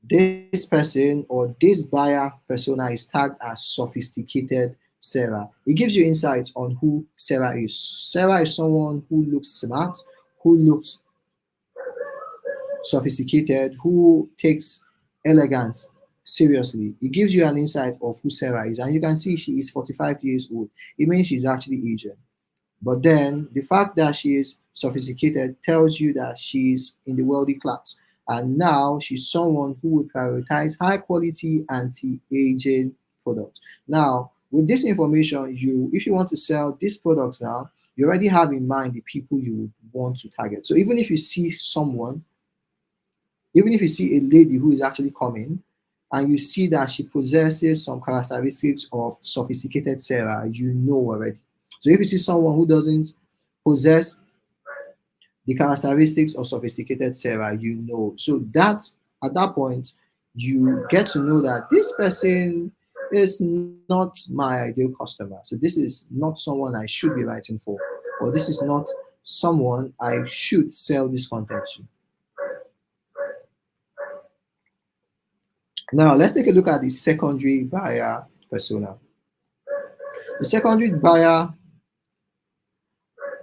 this person or this buyer persona is tagged as sophisticated Sarah. It gives you insight on who Sarah is. Sarah is someone who looks smart, who looks sophisticated, who takes elegance seriously. It gives you an insight of who Sarah is. And you can see she is 45 years old. It means she's actually aging. But then the fact that she is sophisticated tells you that she's in the wealthy class. And now she's someone who would prioritize high quality anti-aging products. Now, with this information, if you want to sell these products now, you already have in mind the people you would want to target. So even if you see a lady who is actually coming and you see that she possesses some characteristics of sophisticated Sarah, you know already. So if you see someone who doesn't possess the characteristics of sophisticated Sarah, you know. So that at that point, you get to know that this person is not my ideal customer. So this is not someone I should be writing for, or this is not someone I should sell this content to. Now let's take a look at the secondary buyer persona. The secondary buyer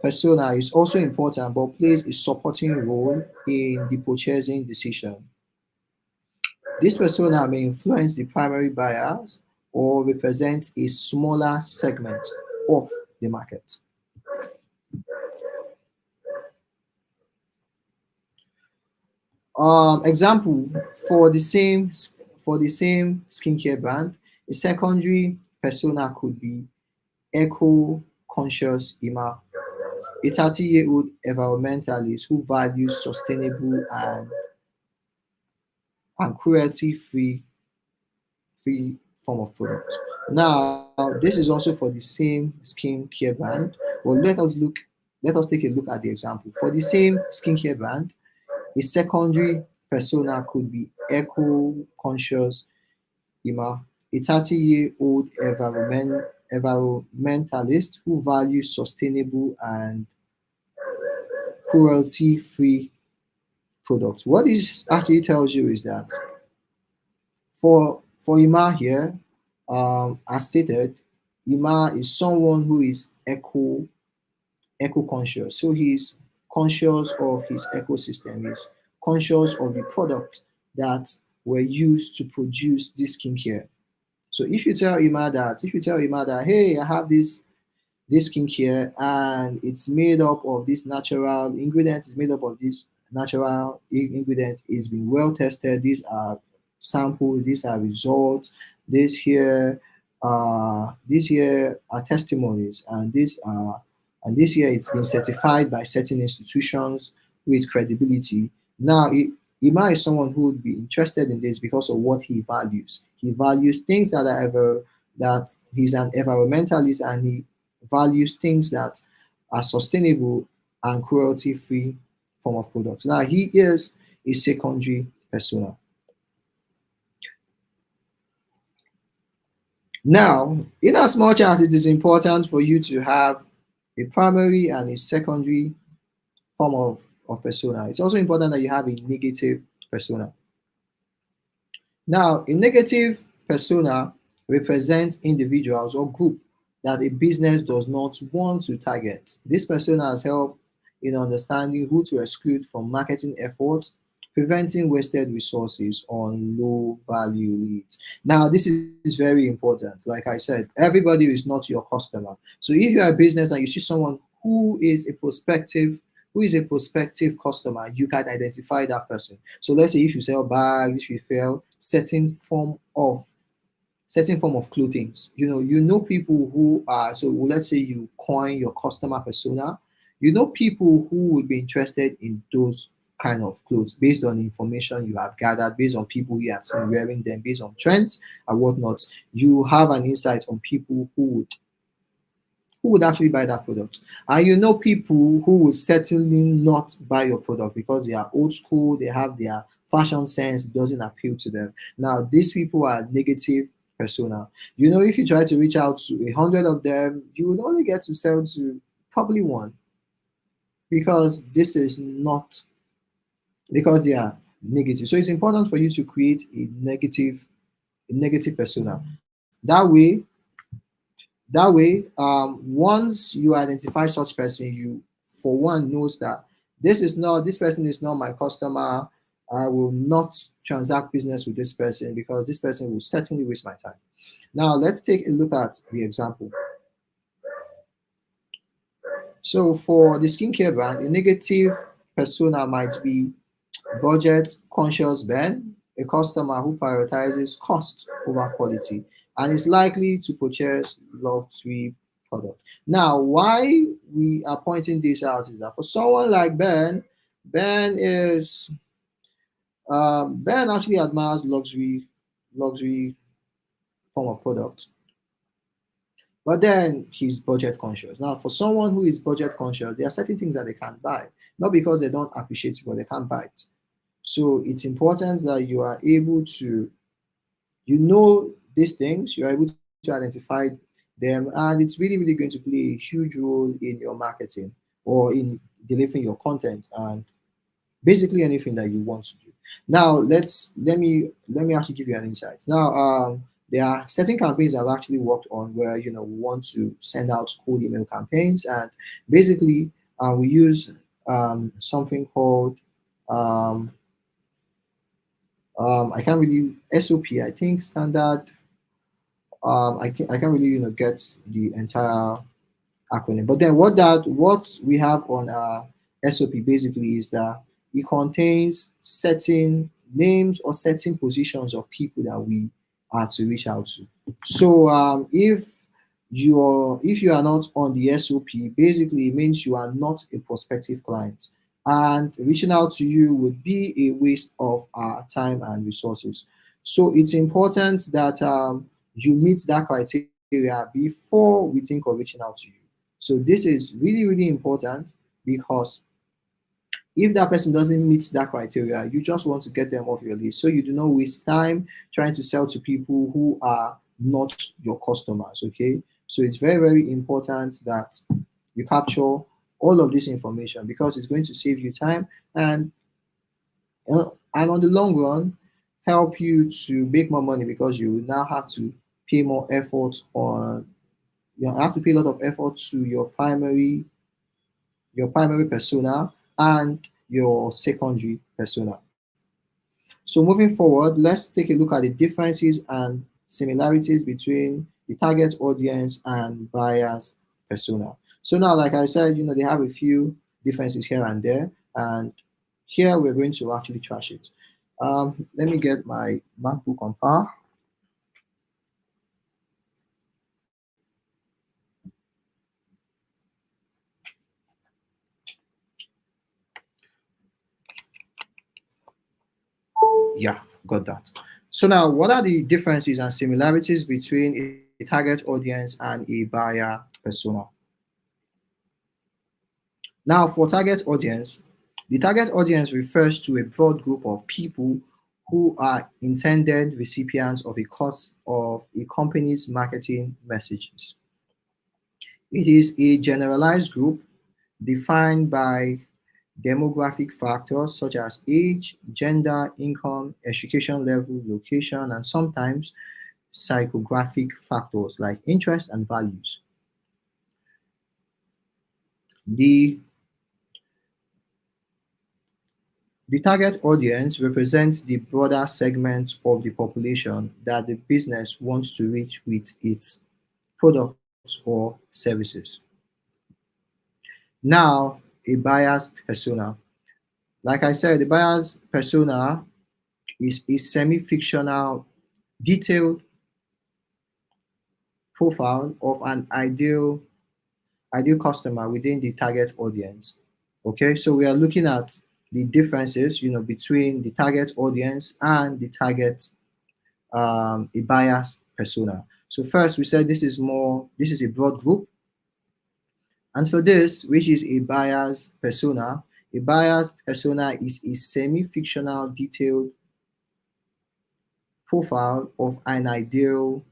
persona is also important but plays a supporting role in the purchasing decision. This persona may influence the primary buyers or represent a smaller segment of the market. Example, for the same skincare brand, a secondary persona could be eco-conscious Ima, a 30-year-old environmentalist who values sustainable and cruelty-free form of product. Now, this is also for the same skincare brand. Well, let us take a look at the example. For the same skincare brand, a secondary persona could be eco-conscious Ima, a 30-year-old environmentalist who values sustainable and cruelty-free products. What this actually tells you is that for Ima here, as stated, Ima is someone who is eco-conscious. So he's conscious of his ecosystem. He's conscious of the products that were used to produce this skincare. So if you tell Ima that, hey, I have this skincare and it's made up of this natural ingredients, it's made up of this natural ingredients, it's been well tested, these are samples, these are results, these here are testimonies, and this year it's been certified by certain institutions with credibility. Now Ima is someone who would be interested in this because of what he values. He values things that he's an environmentalist, and he values things that are sustainable and cruelty-free form of products. Now he is a secondary persona. Now, in as much as it is important for you to have a primary and a secondary form of persona, it's also important that you have a negative persona. Now, a negative persona represents individuals or group that a business does not want to target. This persona has helped in understanding who to exclude from marketing efforts, preventing wasted resources on low value leads. Now, this is very important. Like I said, everybody is not your customer. So if you are a business and you see someone who is a prospective customer, you can identify that person. So let's say if you sell bags, if you sell certain form of clothing, you know people who are, so let's say you coin your customer persona, you know people who would be interested in those kind of clothes based on the information you have gathered, based on people you have seen wearing them, based on trends and whatnot. You have an insight on people who would actually buy that product. And you know people who will certainly not buy your product because they are old school, they have their fashion sense, doesn't appeal to them. Now, these people are negative persona. You know, if you try to reach out to 100 of them, you would only get to sell to probably one, because this is not because they are negative. So it's important for you to create a negative persona. That way, once you identify such person, you for one knows that this person is not my customer. I will not transact business with this person because this person will certainly waste my time. Now let's take a look at the example. So for the skincare brand, a negative persona might be budget conscious Ben, a customer who prioritizes cost over quality and is likely to purchase luxury product. Now, why we are pointing this out is that for someone like Ben is Ben actually admires luxury form of product, but then he's budget conscious. Now, for someone who is budget conscious, there are certain things that they can't buy, not because they don't appreciate it, but they can't buy it. So it's important that you are able to, these things, you are able to identify them, and it's really going to play a huge role in your marketing or in delivering your content and basically anything that you want to do. Now, let me actually give you an insight. Now, there are certain campaigns I've actually worked on where we want to send out cold email campaigns, and basically we use something called I can't really SOP. I think standard. I can't really get the entire acronym. But then what we have on our SOP basically is that it contains certain names or certain positions of people that we are to reach out to. So if if you are not on the SOP, basically it means you are not a prospective client. And reaching out to you would be a waste of our time and resources. So it's important that you meet that criteria before we think of reaching out to you. So this is really, really important because if that person doesn't meet that criteria, you just want to get them off your list so you do not waste time trying to sell to people who are not your customers. Okay, so it's very, very important that you capture all of this information because it's going to save you time and on the long run help you to make more money because you now have to pay more effort on you have to pay a lot of effort to your primary persona and your secondary persona. So moving forward, let's take a look at the differences and similarities between the target audience and buyer's persona. So now, like I said, they have a few differences here and there, and here we're going to actually trash it. Let me get my MacBook on power. Yeah, got that. So now, what are the differences and similarities between a target audience and a buyer persona? Now, for target audience, the target audience refers to a broad group of people who are intended recipients of a company's marketing messages. It is a generalized group defined by demographic factors such as age, gender, income, education level, location, and sometimes psychographic factors like interest and values. The The target audience represents the broader segment of the population that the business wants to reach with its products or services. Now, a buyer's persona. Like I said, the buyer's persona is a semi-fictional, detailed profile of an ideal customer within the target audience. Okay, so we are looking at the differences, between the target audience and the target a buyer's persona. So first, we said this is a broad group, and for this, which is a buyer's persona is a semi-fictional, detailed profile of an ideal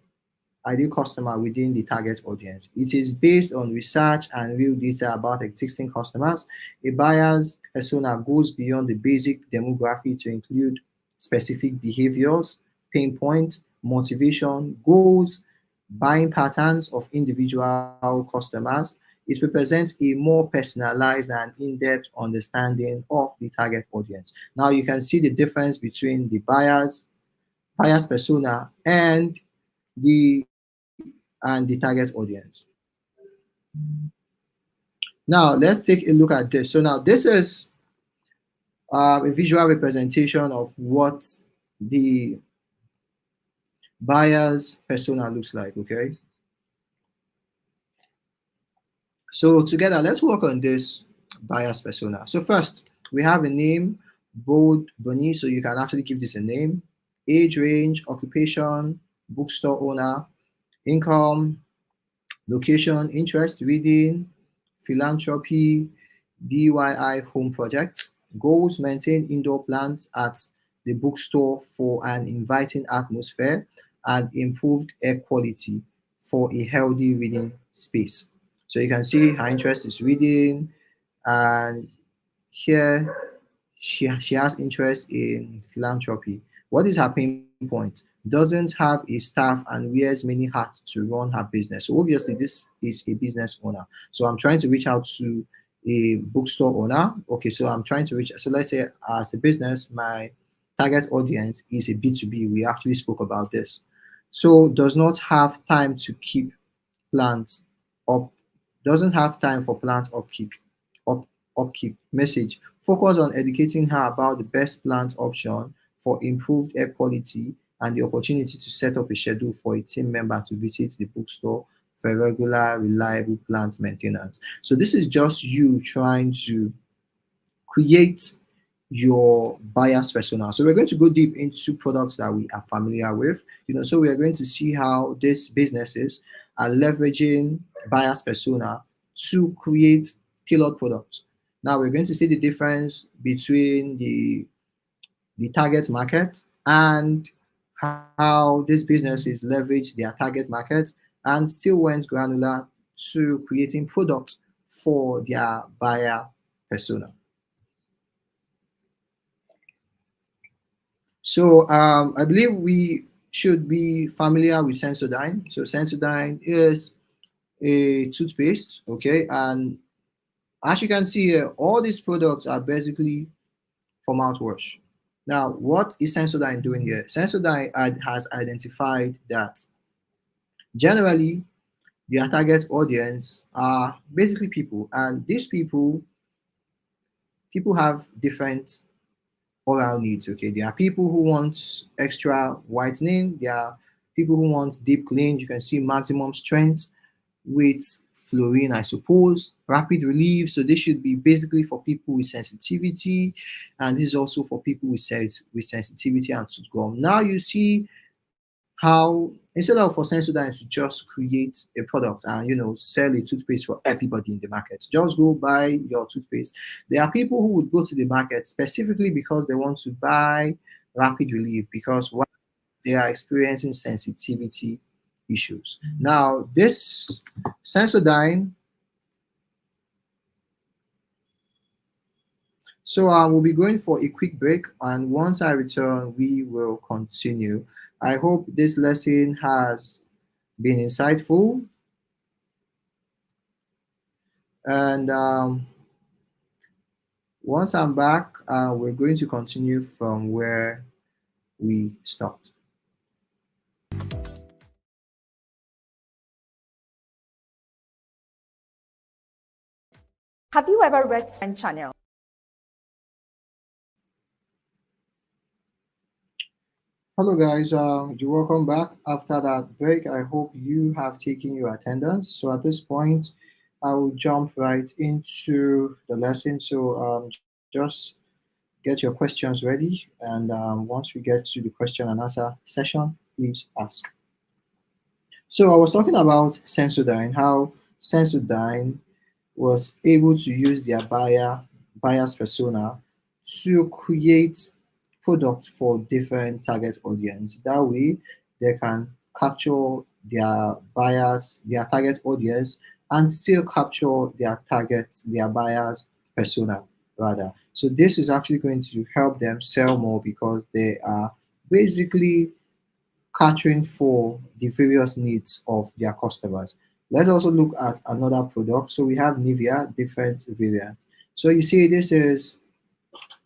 customer within the target audience. It is based on research and real data about existing customers. A buyer's persona goes beyond the basic demography to include specific behaviors, pain points, motivation, goals, buying patterns of individual customers. It represents a more personalized and in-depth understanding of the target audience. Now you can see the difference between the buyer's persona the and the target audience. Now let's take a look at this. So now this is a visual representation of what the buyer's persona looks like. Okay. So together, let's work on this buyer's persona. So first, we have a name, bold, bunny. So you can actually give this a name. Age range, occupation, bookstore owner, income, location, interest, reading, philanthropy, DIY home projects, goals, maintain indoor plants at the bookstore for an inviting atmosphere and improved air quality for a healthy reading space. So you can see her interest is reading, and here she has interest in philanthropy. What is her pain point? Doesn't have a staff and wears many hats to run her business. So obviously this is a business owner. So I'm trying to reach out to a bookstore owner. Okay, so so let's say as a business, my target audience is a B2B. We actually spoke about this. So does not have time to keep plants up, doesn't have time for plant up, upkeep. Message: focus on educating her about the best plant option for improved air quality and the opportunity to set up a schedule for a team member to visit the bookstore for regular, reliable plant maintenance. So this is just you trying to create your buyer's persona. So we're going to go deep into products that we are familiar with. So we are going to see how these businesses are leveraging buyer's persona to create tailored products. Now we're going to see the difference between the target market and how these businesses leverage their target market and still went granular to creating products for their buyer persona. So I believe we should be familiar with Sensodyne. So Sensodyne is a toothpaste, okay? And as you can see here, all these products are basically for mouthwash. Now, what is Sensodyne doing here? Sensodyne has identified that generally their target audience are basically people, and these people have different oral needs. Okay, there are people who want extra whitening, there are people who want deep clean. You can see maximum strength with fluorine, I suppose, rapid relief. So this should be basically for people with sensitivity, and this is also for people with sensitivity and tooth gum. Now you see how instead of for Sensodyne to just create a product and sell a toothpaste for everybody in the market, just go buy your toothpaste. There are people who would go to the market specifically because they want to buy rapid relief because they are experiencing sensitivity issues. Now this Sensodyne. So we'll be going for a quick break, and once I return, we will continue. I hope this lesson has been insightful, and once I'm back, we're going to continue from where we stopped. Have you ever read channel? Hello guys, you're welcome back after that break. I hope you have taken your attendance. So at this point, I will jump right into the lesson. So just get your questions ready, and once we get to the question and answer session, please ask. So I was talking about Sensodyne, how Sensodyne was able to use their buyer's persona to create products for different target audience. That way, they can capture their target audience, and still capture their buyer's persona rather. So this is actually going to help them sell more because they are basically catering for the various needs of their customers. Let's also look at another product. So we have Nivea, different variants. So you see, this is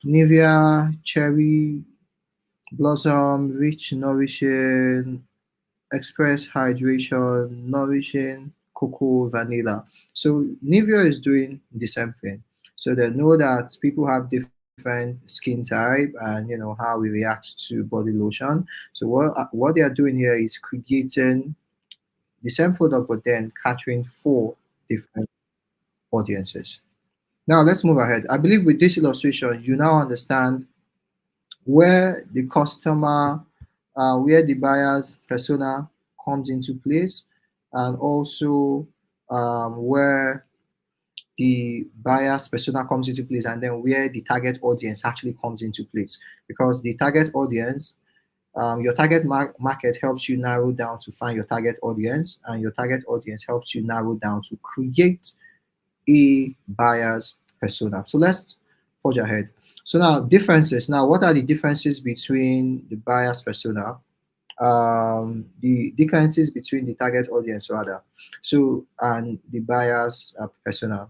Nivea Cherry Blossom, rich, nourishing, express hydration, nourishing, cocoa, vanilla. So Nivea is doing the same thing. So they know that people have different skin type and how we react to body lotion. So what they are doing here is creating the same product but then catering for different audiences. Now let's move ahead. I believe with this illustration you now understand where the customer, where the buyer's persona comes into place, and also where the buyer's persona comes into place, and then where the target audience actually comes into place. Because the target audience, your target market helps you narrow down to find your target audience, and your target audience helps you narrow down to create a buyer's persona. So let's forge ahead. So now differences. Now, what are the differences between the buyer's persona? The differences between the target audience rather. So and the buyer's persona.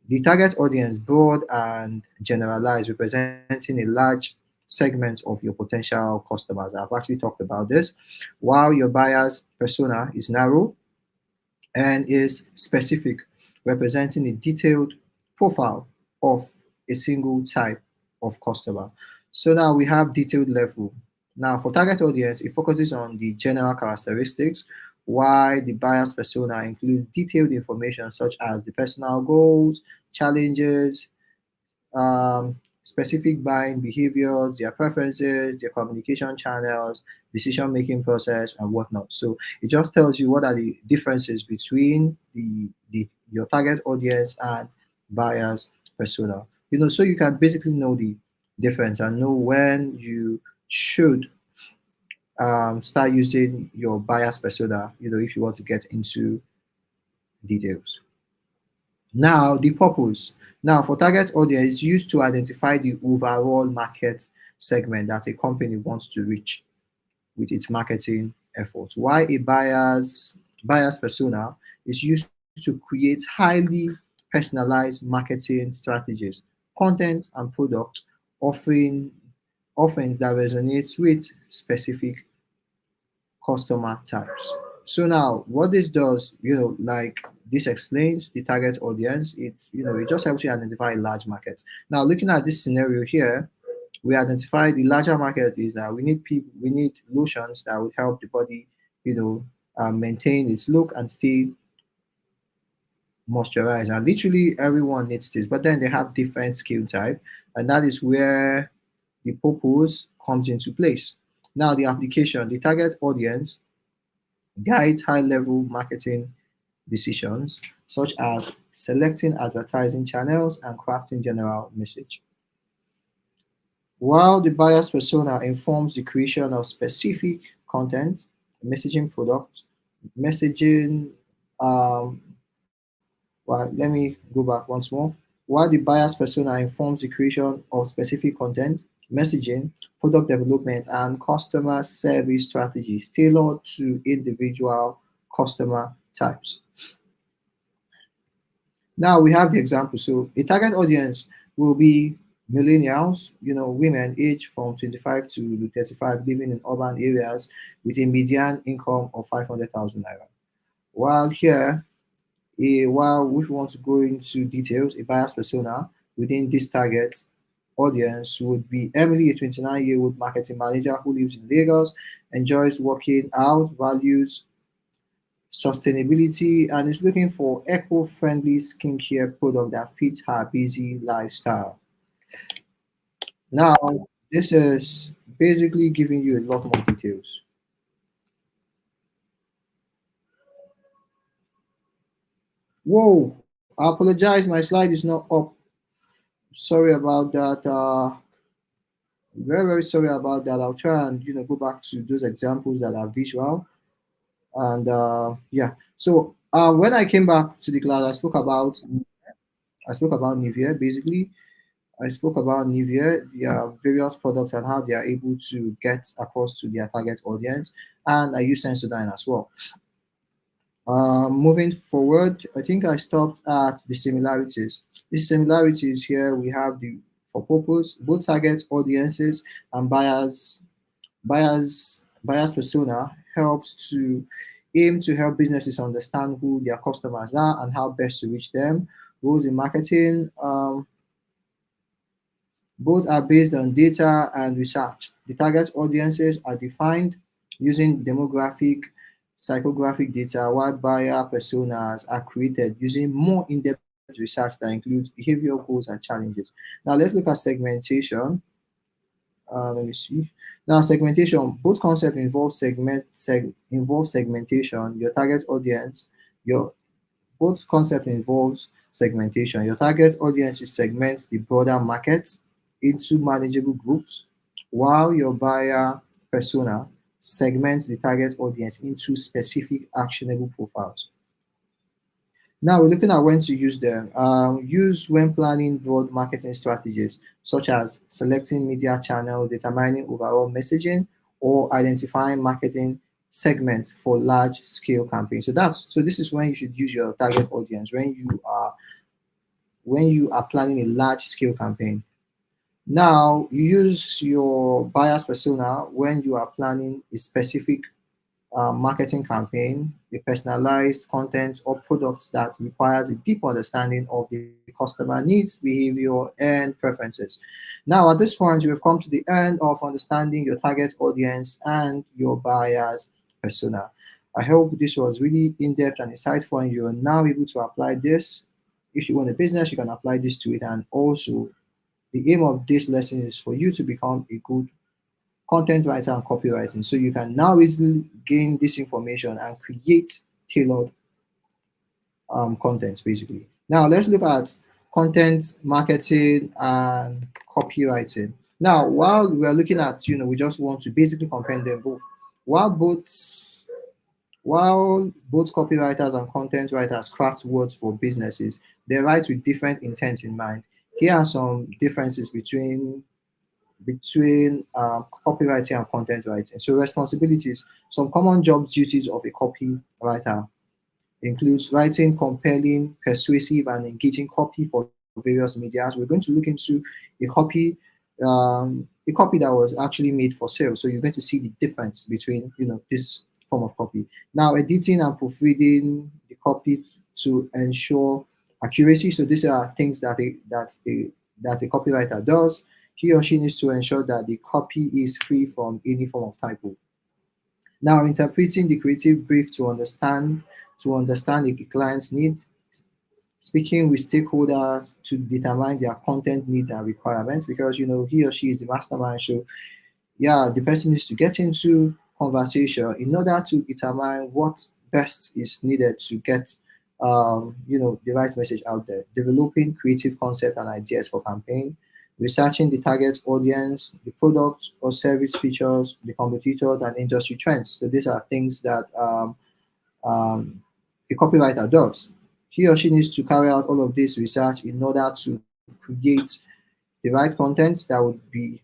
The target audience, broad and generalized, representing a large segment of your potential customers. I've actually talked about this. While your buyer's persona is narrow and is specific, representing a detailed profile of a single type of customer. So now we have detailed level. Now for target audience, it focuses on the general characteristics, Why the buyer's persona includes detailed information such as the personal goals, challenges, specific buying behaviors, their preferences, their communication channels, decision-making process, and whatnot. So it just tells you what are the differences between the your target audience and buyer's persona. So you can basically know the difference and know when you should start using your buyer's persona. If you want to get into details. Now, the purpose. Now, for target audience, it's used to identify the overall market segment that a company wants to reach with its marketing efforts. Why a buyer's persona is used to create highly personalized marketing strategies, content, and product offering offerings that resonates with specific customer types. So now what this does, like this explains the target audience. It just helps you identify large markets. Now looking at this scenario here, we identify the larger market is that we need lotions that would help the body, maintain its look and stay moisturized. And literally everyone needs this, but then they have different skill type, and that is where the purpose comes into place. Now the application, the target audience guides high-level marketing decisions such as selecting advertising channels and crafting general message. While the buyer's persona informs the creation of specific content, messaging product, messaging, um, well, let me go back once more. While the buyer's persona informs the creation of specific content, messaging, product development, and customer service strategies tailored to individual customer types. Now we have the example. So a target audience will be millennials, women aged from 25 to 35 living in urban areas with a median income of 500,000 naira. While here, while if we want to go into details, a buyer's persona within this target audience would be Emily, a 29-year-old marketing manager who lives in Lagos, enjoys working out, values sustainability, and is looking for eco-friendly skincare product that fits her busy lifestyle. Now, this is basically giving you a lot more details. Whoa, I apologize, my slide is not up. Sorry about that. Very, very sorry about that. I'll try and go back to those examples that are visual. And yeah, so when I came back to the class, I spoke about Nivea basically. I spoke about Nivea, their various products and how they are able to get across to their target audience, and I use Sensodyne as well. Moving forward, I think I stopped at the similarities. The similarities here we have the for purpose, both target audiences and buyers persona helps to aim to help businesses understand who their customers are and how best to reach them. Roles in marketing, both are based on data and research. The target audiences are defined using demographic, psychographic data, while buyer personas are created using more in-depth research that includes behavioral goals and challenges. Now let's look at segmentation. Let me see. Now segmentation, both concepts involve segmentation. Your target audience, your both concept involves segmentation. Your target audience is segments the broader market into manageable groups, while your buyer persona segments the target audience into specific actionable profiles. Now we're looking at when to use them. Use when planning broad marketing strategies, such as selecting media channels, determining overall messaging, or identifying marketing segments for large scale campaigns. So this is when you should use your target audience when you are planning a large scale campaign. Now you use your buyer's persona when you are planning a specific marketing campaign, a personalized content or products that requires a deep understanding of the customer needs, behavior, and preferences. Now, at this point, you have come to the end of understanding your target audience and your buyer's persona. I hope this was really in-depth and insightful, and you're now able to apply this. If you own a business, you can apply this to it. And also, the aim of this lesson is for you to become a good content writer and copywriting. So you can now easily gain this information and create tailored content, basically. Now, let's look at content marketing and copywriting. Now, while we're looking at, we just want to basically compare them both. While both while both copywriters and content writers craft words for businesses, they write with different intent in mind. Here are some differences between copywriting and content writing. So responsibilities. Some common job duties of a copywriter includes writing compelling, persuasive, and engaging copy for various medias. We're going to look into a copy that was actually made for sale. So you're going to see the difference between this form of copy. Now, editing and proofreading the copy to ensure accuracy. So these are things that a copywriter does. He or she needs to ensure that the copy is free from any form of typo. Now, interpreting the creative brief to understand the client's needs, speaking with stakeholders to determine their content needs and requirements, because he or she is the mastermind. So yeah, the person needs to get into conversation in order to determine what best is needed to get the right message out there. Developing creative concept and ideas for campaign, researching the target audience, the product or service features, the competitors and industry trends. So these are things that a copywriter does. He or she needs to carry out all of this research in order to create the right content that would be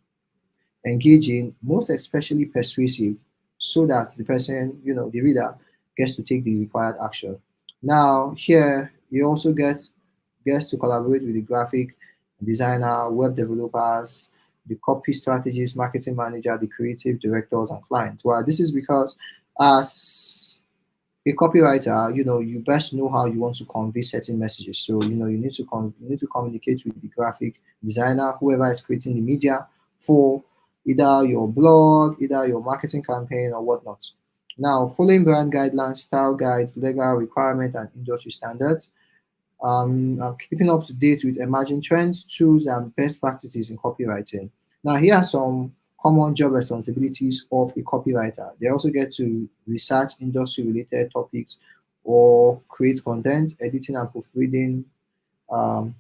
engaging, most especially persuasive, so that the person, the reader, gets to take the required action. Now, here you also gets to collaborate with the graphic designer, web developers, the copy strategist, marketing manager, the creative directors, and clients. Well, this is because as a copywriter, you best know how you want to convey certain messages. So, you need to communicate with the graphic designer, whoever is creating the media for either your blog, either your marketing campaign, or whatnot. Now, following brand guidelines, style guides, legal requirements, and industry standards, keeping up to date with emerging trends, tools, and best practices in copywriting. Now, here are some common job responsibilities of a copywriter. They also get to research industry-related topics or create content, editing um,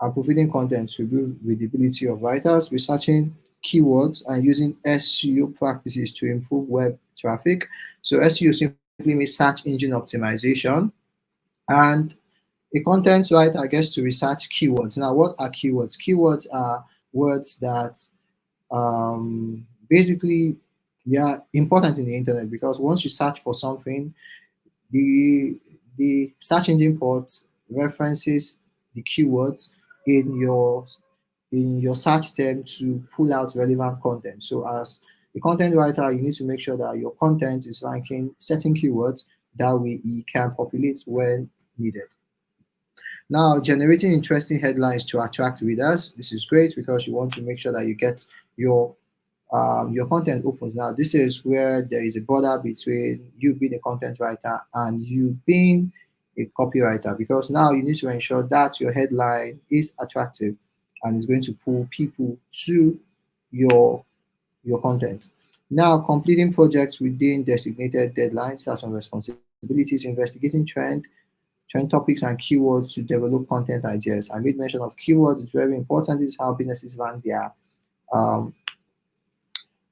and providing content to build readability of writers, researching keywords, and using SEO practices to improve web traffic. So SEO simply means search engine optimization. And a content writer gets to research keywords. Now, what are keywords? Keywords are words that basically they are important in the internet, because once you search for something, the search engine port references the keywords in your search term to pull out relevant content. So as a content writer, you need to make sure that your content is ranking certain keywords, that way it can populate when needed. Now, generating interesting headlines to attract readers. This is great because you want to make sure that you get your content opens. Now, this is where there is a border between you being a content writer and you being a copywriter, because now you need to ensure that your headline is attractive and is going to pull people to your content. Now, completing projects within designated deadlines are some responsibilities, investigating trend topics and keywords to develop content ideas. I made mention of keywords, it's very important. This is how businesses rank um,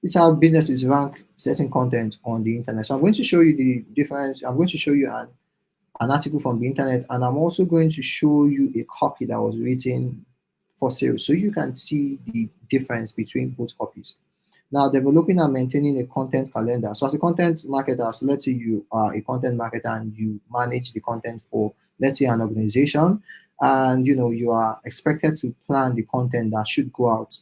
this is how businesses rank certain content on the internet. So I'm going to show you the difference. I'm going to show you an article from the internet, and I'm also going to show you a copy that was written for sale, so you can see the difference between both copies. Now, developing and maintaining a content calendar. So as a content marketer, so let's say you are a content marketer and you manage the content for, let's say, an organization, and you are expected to plan the content that should go out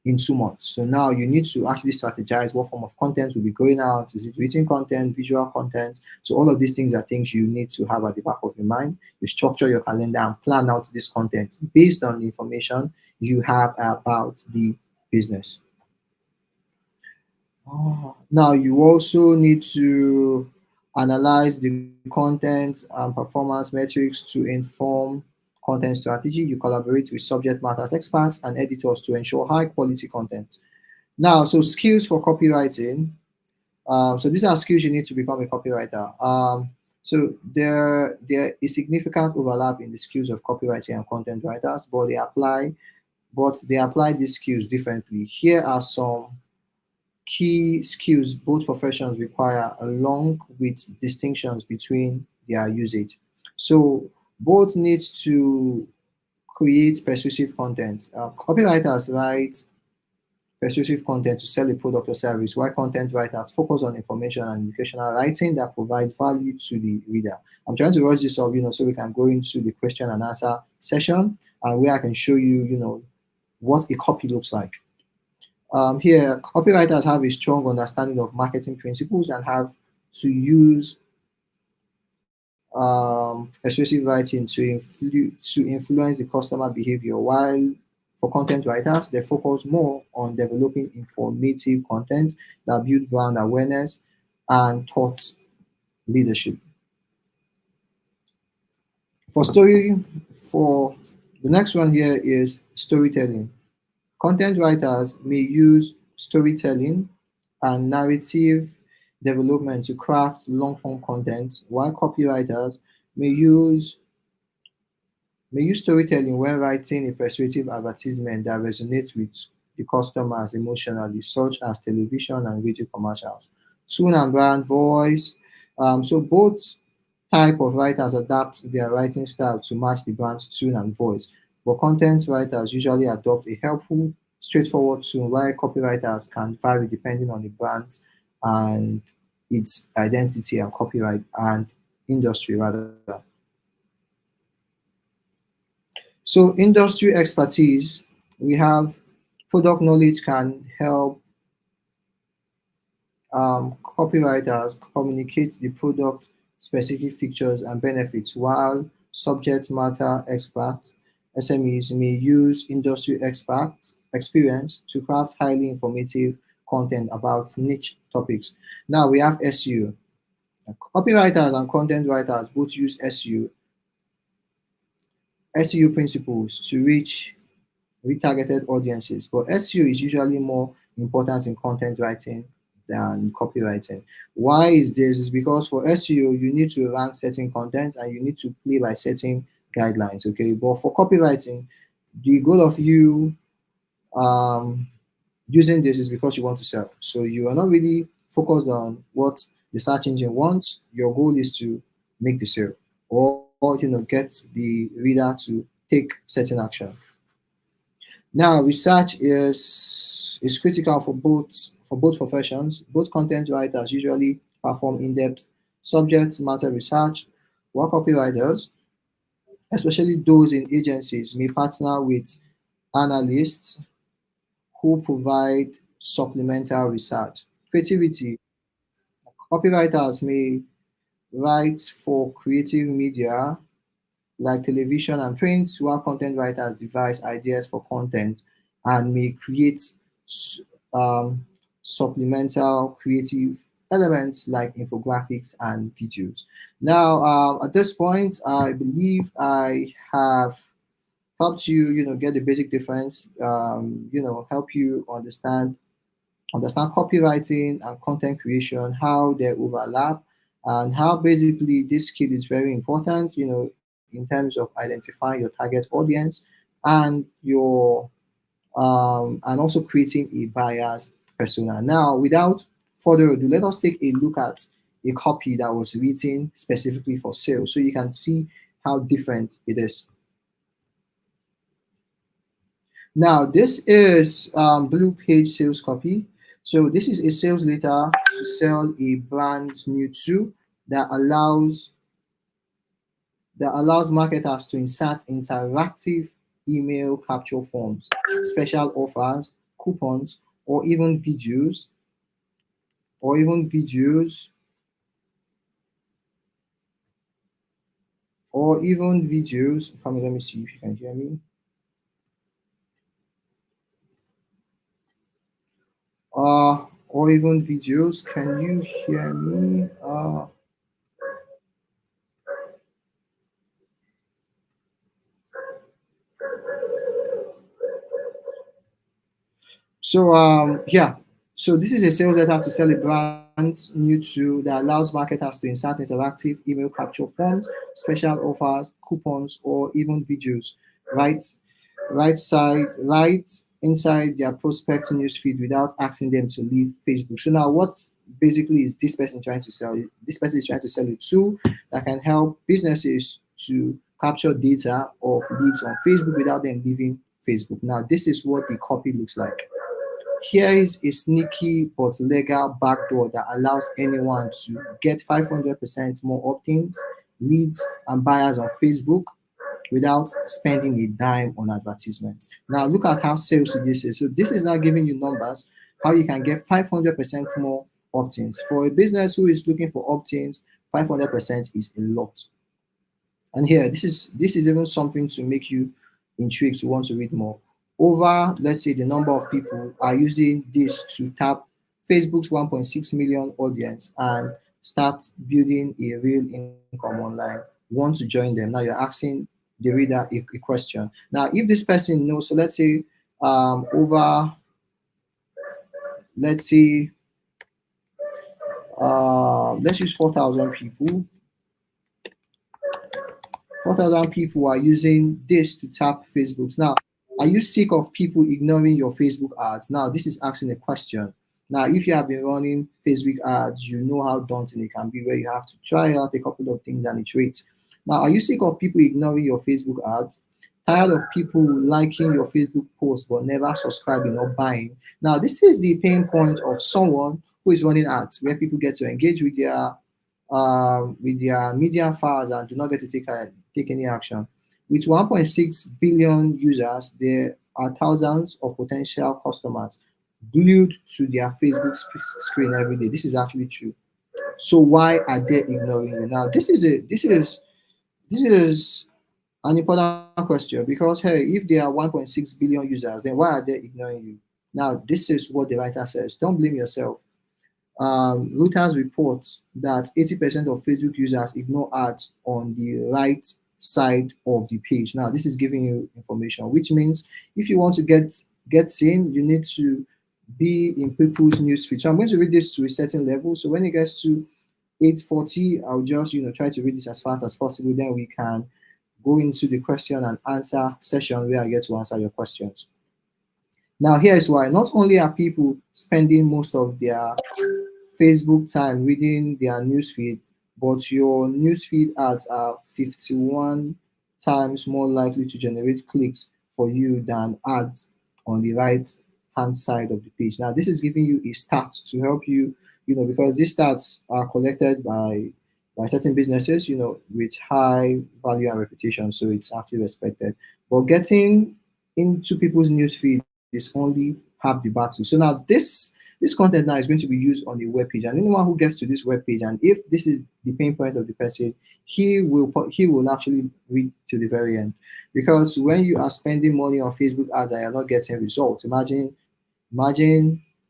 in 2 months. So now you need to actually strategize what form of content will be going out. Is it written content, visual content? So all of these things are things you need to have at the back of your mind. You structure your calendar and plan out this content based on the information you have about the business. Now you also need to analyze the content and performance metrics to inform content strategy. You collaborate with subject matters experts and editors to ensure high quality content. Now, so skills for copywriting. So these are skills you need to become a copywriter. So there is significant overlap in the skills of copywriting and content writers, but they apply these skills differently. Here are some key skills both professions require, along with distinctions between their usage. So both need to create persuasive content. Copywriters write persuasive content to sell a product or service, while content writers focus on information and educational writing that provides value to the reader. I'm trying to rush this up, so we can go into the question and answer session, and where I can show you, what a copy looks like. Here, copywriters have a strong understanding of marketing principles and have to use persuasive writing to influence the customer behavior, while for content writers, they focus more on developing informative content that build brand awareness and thought leadership. For story, for the next one here is storytelling. Content writers may use storytelling and narrative development to craft long form content, while copywriters may use may use storytelling when writing a persuasive advertisement that resonates with the customers emotionally, such as television and radio commercials. Tone and brand voice. So both type of writers adapt their writing style to match the brand's tone and voice, but content writers usually adopt a helpful, straightforward tone, while copywriters can vary depending on the brand and its identity and copyright and industry rather. So industry expertise, we have product knowledge can help copywriters communicate the product specific features and benefits, while subject matter experts, SMEs, may use industry experts experience to craft highly informative content about niche topics. Now we have SEO. Copywriters and content writers both use SEO principles to reach retargeted audiences, but SEO is usually more important in content writing than copywriting. Why is this? Is because for SEO you need to rank certain content and you need to play by certain guidelines. Okay, but for copywriting, the goal of you um, using this is because you want to sell. So you are not really focused on what the search engine wants. Your goal is to make the sale, or get the reader to take certain action. Now, research is critical for both professions. Both content writers usually perform in-depth subject matter research, while copywriters, especially those in agencies, may partner with analysts who provide supplemental research. Creativity. Copywriters may write for creative media like television and print, while content writers devise ideas for content and may create s- um, supplemental creative elements like infographics and videos. Now, at this point, I believe I have helped you, get the basic difference, help you understand copywriting and content creation, how they overlap, and how basically this skill is very important, in terms of identifying your target audience and and also creating a buyer's persona. Now, without further ado, let us take a look at a copy that was written specifically for sales, so you can see how different it is. Now, this is Blue Page sales copy. So this is a sales letter to sell a brand new tool that allows marketers to insert interactive email capture forms, special offers, coupons, or even videos, or even videos, or even videos. Come, let me see if you can hear me. or even videos. Can you hear me? Yeah. So this is a sales letter to sell a brand new to that allows marketers to insert interactive email capture forms, special offers, coupons, or even videos. Right, right inside their prospect newsfeed without asking them to leave Facebook. So now, what basically is this person trying to sell? This person is trying to sell a tool that can help businesses to capture data of leads on Facebook without them leaving Facebook. Now, this is what the copy looks like. Here is a sneaky but legal backdoor that allows anyone to get 500% more opt-ins, leads, and buyers on Facebook without spending a dime on advertisements. Now, look at how salesy this is. So, this is now giving you numbers how you can get 500% more opt-ins. For a business who is looking for opt-ins, 500% is a lot. And here, this is even something to make you intrigued to want to read more. Over, let's say, the number of people are using this to tap Facebook's 1.6 million audience and start building a real income online. Want to join them? Now you're asking the reader a question. Now, if this person knows, so let's say over, let's say, let's use 4,000 people. 4,000 people are using this to tap Facebooks. Now, are you sick of people ignoring your Facebook ads? Now, this is asking a question. Now, if you have been running Facebook ads, you know how daunting it can be where you have to try out a couple of things and iterate. Now, are you sick of people ignoring your Facebook ads? Tired of people liking your Facebook post but never subscribing or buying? Now, this is the pain point of someone who is running ads where people get to engage with their media files and do not get to take any action. With 1.6 billion users, there are thousands of potential customers glued to their Facebook screen every day. This is actually true. So why are they ignoring you? Now, this is an important question because hey, if there are 1.6 billion users, then why are they ignoring you? Now, this is what the writer says. Don't blame yourself. Reuters reports that 80% of Facebook users ignore ads on the right side of the page. Now, this is giving you information, which means if you want to get seen, you need to be in people's newsfeed. So I'm going to read this to a certain level. So when it gets to 8:40, I'll just try to read this as fast as possible. Then we can go into the question and answer session where I get to answer your questions. Now, here's why. Not only are people spending most of their Facebook time reading their newsfeed, but your newsfeed ads are 51 times more likely to generate clicks for you than ads on the right hand side of the page. Now, this is giving you a stat to help you, because these stats are collected by certain businesses, with high value and reputation, so it's actually respected. But getting into people's newsfeed is only half the battle. So now this content now is going to be used on the web page, and anyone who gets to this web page, and if this is the pain point of the person, he will actually read to the very end. Because when you are spending money on Facebook ads and you're not getting results, imagine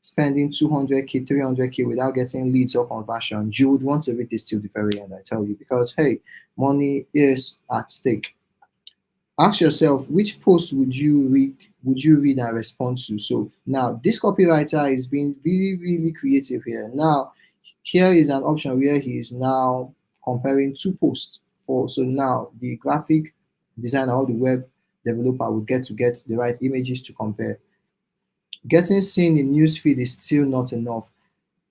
spending 200k, 300k without getting leads or conversion. You would want to read this till the very end, I tell you, because hey, money is at stake. Ask yourself, which post would you read and respond to? So now this copywriter is being really, really creative here. Now, here is an option where he is now comparing two posts. So now the graphic designer or the web developer will get the right images to compare. Getting seen in newsfeed is still not enough.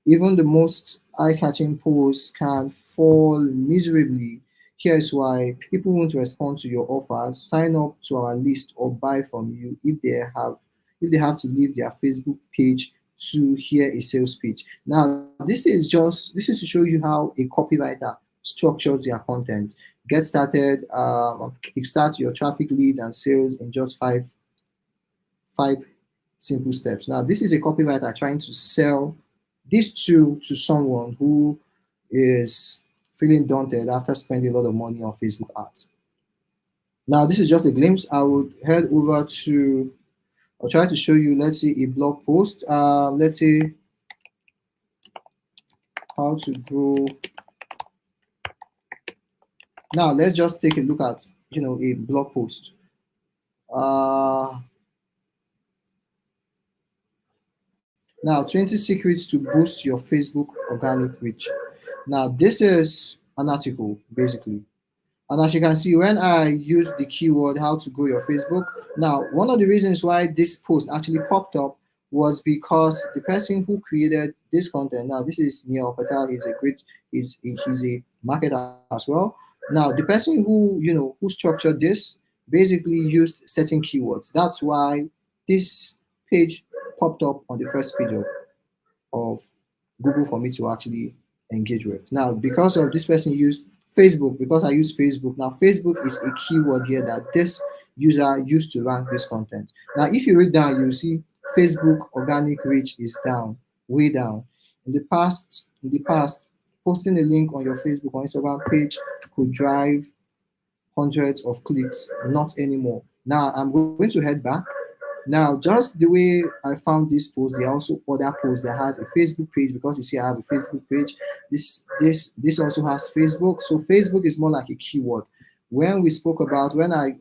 Even the most eye-catching posts can fall miserably. Here's why: people won't respond to your offers, sign up to our list, or buy from you if they have to leave their Facebook page to hear a sales pitch. Now, this is to show you how a copywriter structures their content. Get started, kickstart your traffic leads and sales in just five simple steps. Now, this is a copywriter trying to sell this to someone who is feeling daunted after spending a lot of money on Facebook ads. Now, this is just a glimpse. I would head over to, I'll try to show you, let's say, a blog post. Let's say how to grow. Now let's just take a look at a blog post. Now 20 secrets to boost your Facebook organic reach. Now this is an article basically. And as you can see, when I use the keyword how to grow your Facebook, now one of the reasons why this post actually popped up was because the person who created this content, now this is Neil Patel, he's a marketer as well. Now the person who structured this basically used certain keywords. That's why this page popped up on the first page of Google for me to actually engage with. Now, because of this person used Facebook, because I use Facebook, now Facebook is a keyword here that this user used to rank this content. Now, if you read down, you see Facebook organic reach is down, way down. In the past, posting a link on your Facebook or Instagram page could drive hundreds of clicks, not anymore. Now, I'm going to head back. Now, just the way I found this post, there are also other posts that has a Facebook page, because you see I have a Facebook page. This also has Facebook. So Facebook is more like a keyword. When we spoke about when I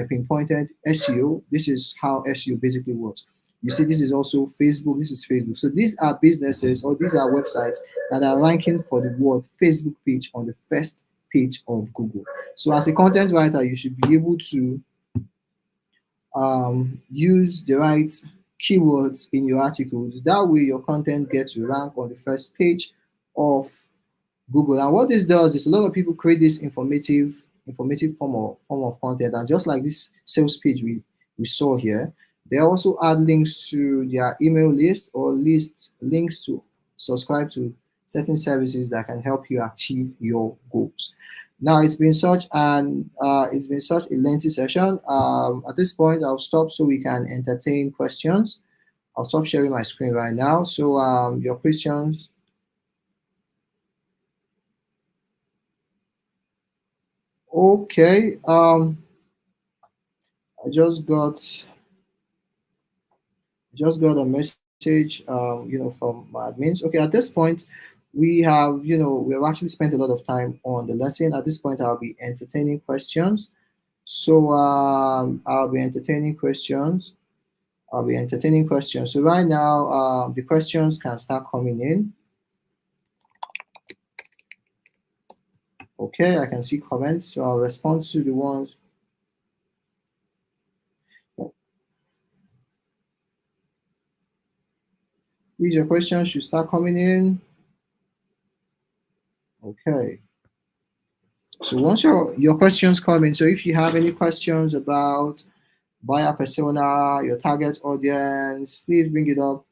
pinpointed SEO, this is how SEO basically works. You see, this is also Facebook. This is Facebook. So these are businesses or these are websites that are ranking for the word Facebook page on the first page of Google. So as a content writer, you should be able to use the right keywords in your articles. That way your content gets to rank on the first page of Google. And what this does is a lot of people create this informative form of content, and just like this sales page we saw here, they also add links to their email list or links to subscribe to certain services that can help you achieve your goals. Now it's been such a lengthy session. At this point, I'll stop so we can entertain questions. I'll stop sharing my screen right now. So your questions. Okay. I just got a message, from my admins. Okay, at this point, we have actually spent a lot of time on the lesson. At this point, I'll be entertaining questions. So I'll be entertaining questions. So right now, the questions can start coming in. Okay, I can see comments, so I'll respond to the ones. Please, your questions should start coming in. Okay. So once your questions come in, so if you have any questions about buyer persona, your target audience, please bring it up.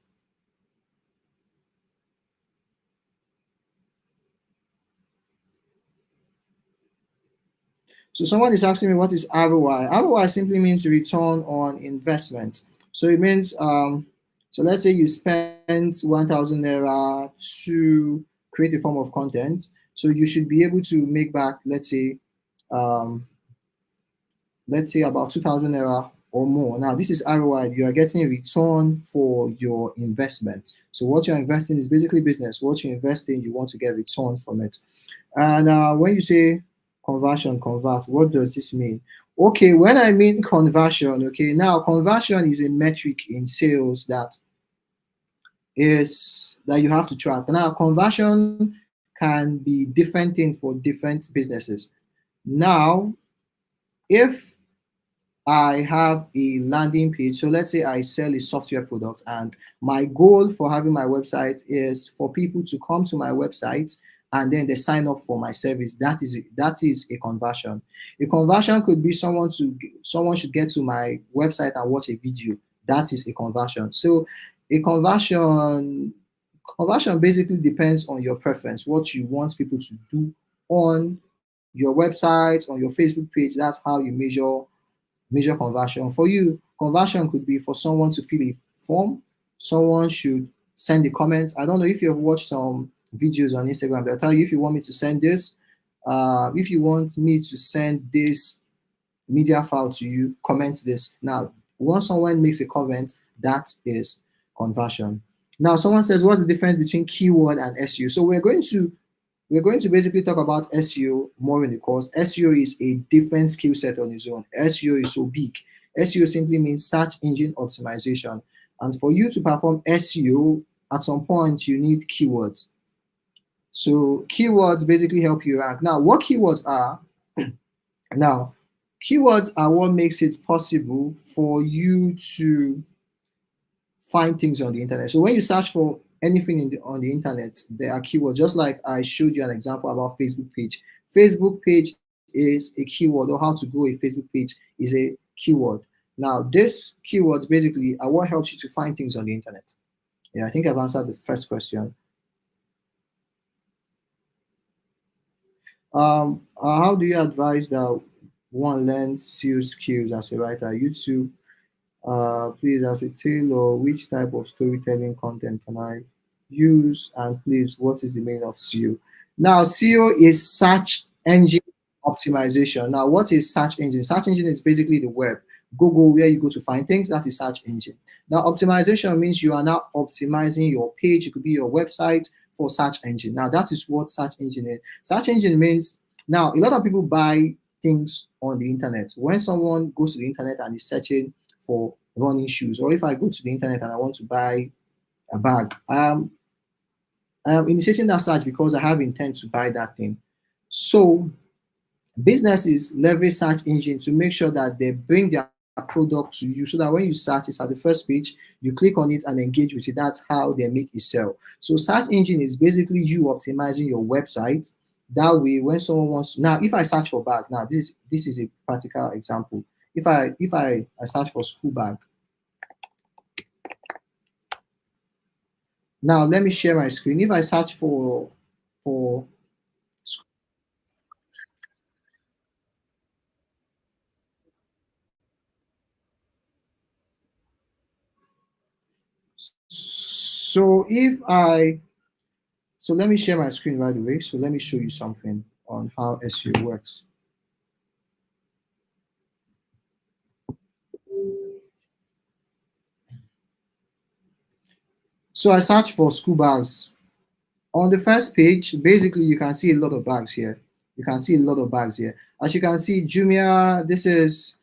So someone is asking me what is ROI. ROI simply means return on investment. So it means so let's say you spend 1,000 naira to create a form of content. So you should be able to make back, um, let's say about 2,000 naira or more. Now, this is ROI. You are getting a return for your investment. So what you're investing is basically business. What you invest in, you want to get return from it. And when you say convert, what does this mean? Okay, when I mean conversion, okay, now conversion is a metric in sales that you have to track. Now, conversion can be different thing for different businesses. Now, if I have a landing page. So let's say I sell a software product, and my goal for having my website is for people to come to my website and then they sign up for my service. That is a conversion. A conversion could be someone should get to my website and watch a video. That is a conversion. So a conversion basically depends on your preference, what you want people to do on your website, on your Facebook page. That's how you measure conversion. For you, conversion could be for someone to fill a form, someone should send a comment. I don't know if you've watched some videos on Instagram. They'll tell you if you want me to send this, if you want me to send this media file to you, comment this. Now, once someone makes a comment, that is conversion. Now, someone says, what's the difference between keyword and SEO? So we're going to basically talk about SEO more in the course. SEO is a different skill set on its own. SEO is so big. SEO simply means search engine optimization. And for you to perform SEO, at some point you need keywords. So keywords basically help you rank. Now, what keywords are? Now, keywords are what makes it possible for you to find things on the internet. So when you search for anything on the internet, there are keywords. Just like I showed you an example about Facebook page. Facebook page is a keyword, or how to grow a Facebook page is a keyword. Now, these keywords basically are what helps you to find things on the internet. Yeah, I think I've answered the first question. How do you advise that one learns sales skills as a writer? YouTube, please, as a tailor, which type of storytelling content can I use? And please, what is the meaning of SEO? Now, SEO is search engine optimization. Now, what is search engine? Search engine is basically the web. Google, where you go to find things, that is search engine. Now, optimization means you are now optimizing your page. It could be your website for search engine. Now, that is what search engine is. Search engine means now a lot of people buy things on the internet. When someone goes to the internet and is searching for running shoes, or if I go to the internet and I want to buy a bag, I am initiating that search because I have intent to buy that thing. So businesses leverage search engine to make sure that they bring their product to you, so that when you search, it's at the first page, you click on it and engage with it. That's how they make it sell. So search engine is basically you optimizing your website. That way, when someone wants to, now if I search for bag, now this is a practical example. If I search for school bag, now let me share my screen. If I search for so if I so let me share my screen right away. So let me show you something on how SEO works. So I search for school bags. On the first page, basically you can see a lot of bags here. You can see a lot of bags here. As you can see, Jumia, this is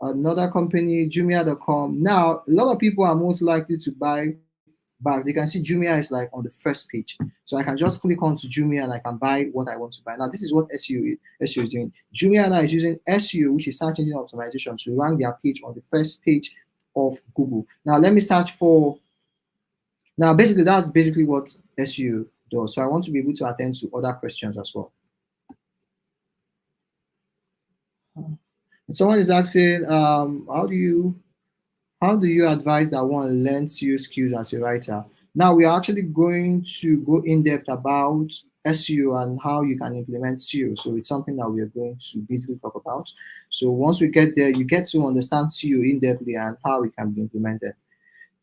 another company, Jumia.com. Now, a lot of people are most likely to buy bags. You can see Jumia is like on the first page. So I can just click onto Jumia and I can buy what I want to buy. Now, this is what SEO is doing. Jumia now is using SEO, which is search engine optimization, to rank their page on the first page of Google. Now, let me search for now, basically, that's basically what SEO does. So I want to be able to attend to other questions as well. And someone is asking, how do you advise that one learns SEO skills as a writer? Now we are actually going to go in depth about SEO and how you can implement SEO. So it's something that we are going to basically talk about. So once we get there, you get to understand SEO in depthly and how it can be implemented.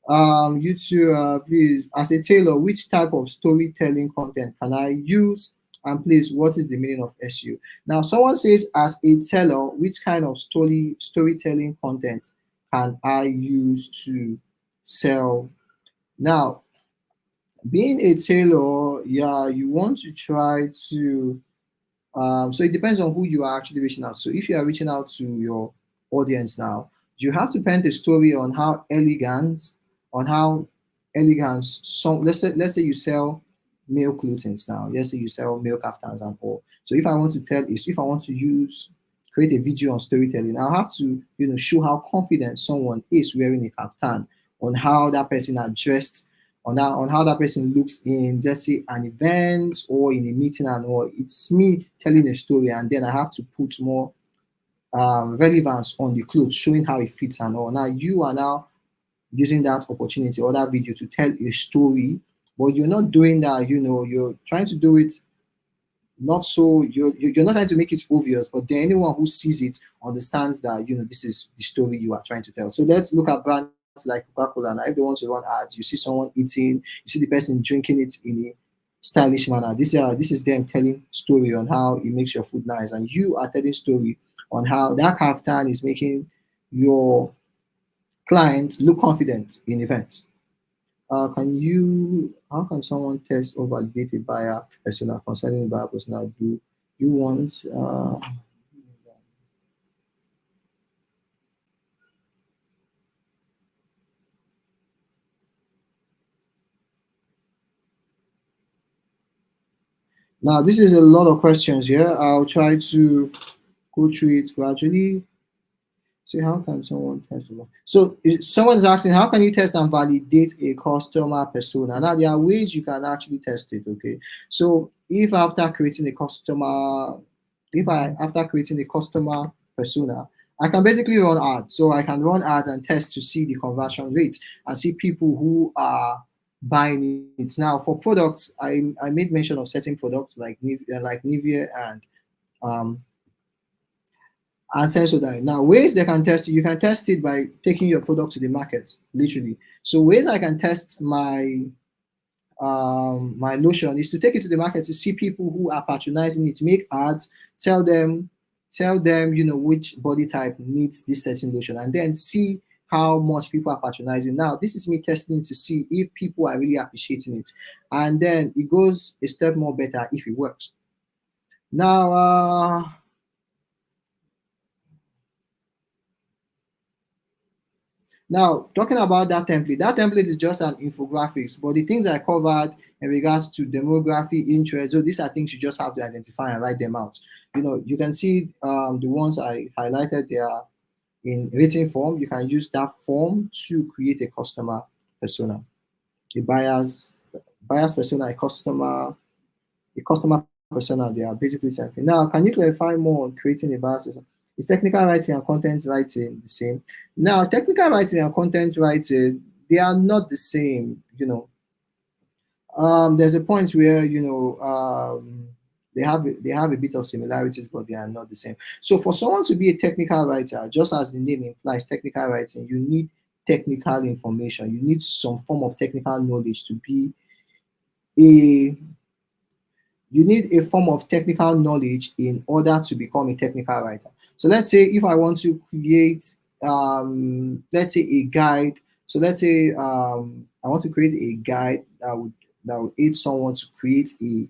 You two, please, as a tailor, which type of storytelling content can I use? And please, what is the meaning of SEO? Now, someone says, as a teller, which kind of storytelling content can I use to sell? Now, being a tailor, yeah, you want to try to so it depends on who you are actually reaching out to. If you are reaching out to your audience now, you have to paint a story on how elegance. Some let's say you sell male clothing now. Let's say you sell male kaftans and all. So if I want to create a video on storytelling, I'll have to show how confident someone is wearing a kaftan, on how that person are dressed, on how that person looks in, let's say, an event or in a meeting and all. It's me telling a story, and then I have to put more relevance on the clothes, showing how it fits and all. Now you are now using that opportunity or that video to tell a story, but you're not doing that. You're trying to do it not so you're not trying to make it obvious, but then anyone who sees it understands that this is the story you are trying to tell. So let's look at brands like Coca-Cola. Now, if they want to run ads, you see someone eating, you see the person drinking it in a stylish manner. This is them telling story on how it makes your food nice, and you are telling story on how that kaftan is making your client look confident in events. How can someone test or validate a buyer persona concerning buyer persona? Do you want, now this is a lot of questions here. I'll try to go through it gradually. So how can someone test over? So someone is asking, how can you test and validate a customer persona? Now there are ways you can actually test it. Okay, so if after creating a customer, if I after creating a customer persona, I can basically run ads. So I can run ads and test to see the conversion rate and see people who are buying it. Now for products, I made mention of certain products like Nivea um and Sensodyne. Now, ways they can test it, you can test it by taking your product to the market, literally. So ways I can test my lotion is to take it to the market to see people who are patronizing it, make ads, tell them which body type needs this certain lotion, and then see how much people are patronizing. Now, this is me testing to see if people are really appreciating it, and then it goes a step more better if it works. Now, now, talking about that template is just an infographics, but the things I covered in regards to demography, interest, so these are things you just have to identify and write them out. You can see the ones I highlighted there in written form. You can use that form to create a customer persona, a buyer's persona, a customer persona. They are basically something. Now, can you clarify more on creating a buyer's persona? Is technical writing and content writing the same? Now, technical writing and content writing, they are not the same. There's a point where they have a bit of similarities, but they are not the same. So, for someone to be a technical writer, just as the name implies, technical writing, you need technical information. You need some form of technical knowledge to be a you need a form of technical knowledge in order to become a technical writer. So let's say if I want to create, let's say a guide. So let's say I want to create a guide that would aid someone to create a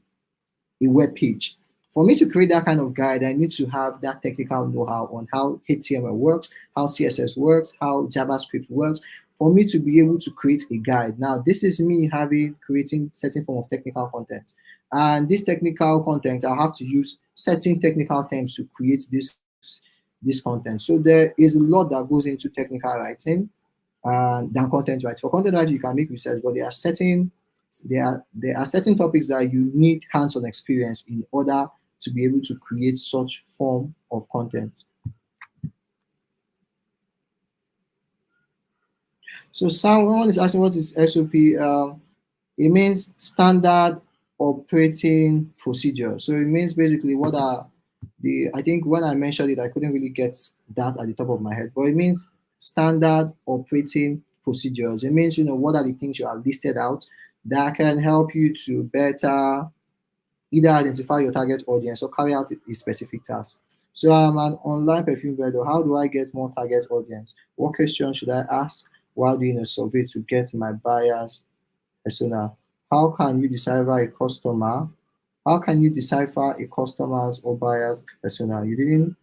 web page. For me to create that kind of guide, I need to have that technical know-how on how HTML works, how CSS works, how JavaScript works, for me to be able to create a guide. Now, this is me creating certain form of technical content. And this technical content, I have to use certain technical terms to create this content. So there is a lot that goes into technical writing than content writing. For content writing, you can make research, but there are certain topics that you need hands-on experience in order to be able to create such form of content. So someone is asking what is SOP. It means standard operating procedure. So it means basically what are I think when I mentioned it, I couldn't really get that at the top of my head, but it means standard operating procedures. It means, what are the things you have listed out that can help you to better either identify your target audience or carry out a specific task. So I'm an online perfume vendor. How do I get more target audience? What questions should I ask while doing a survey to get my buyers persona? How can you decipher a customer? How can you decipher a customer's or buyer's persona? You didn't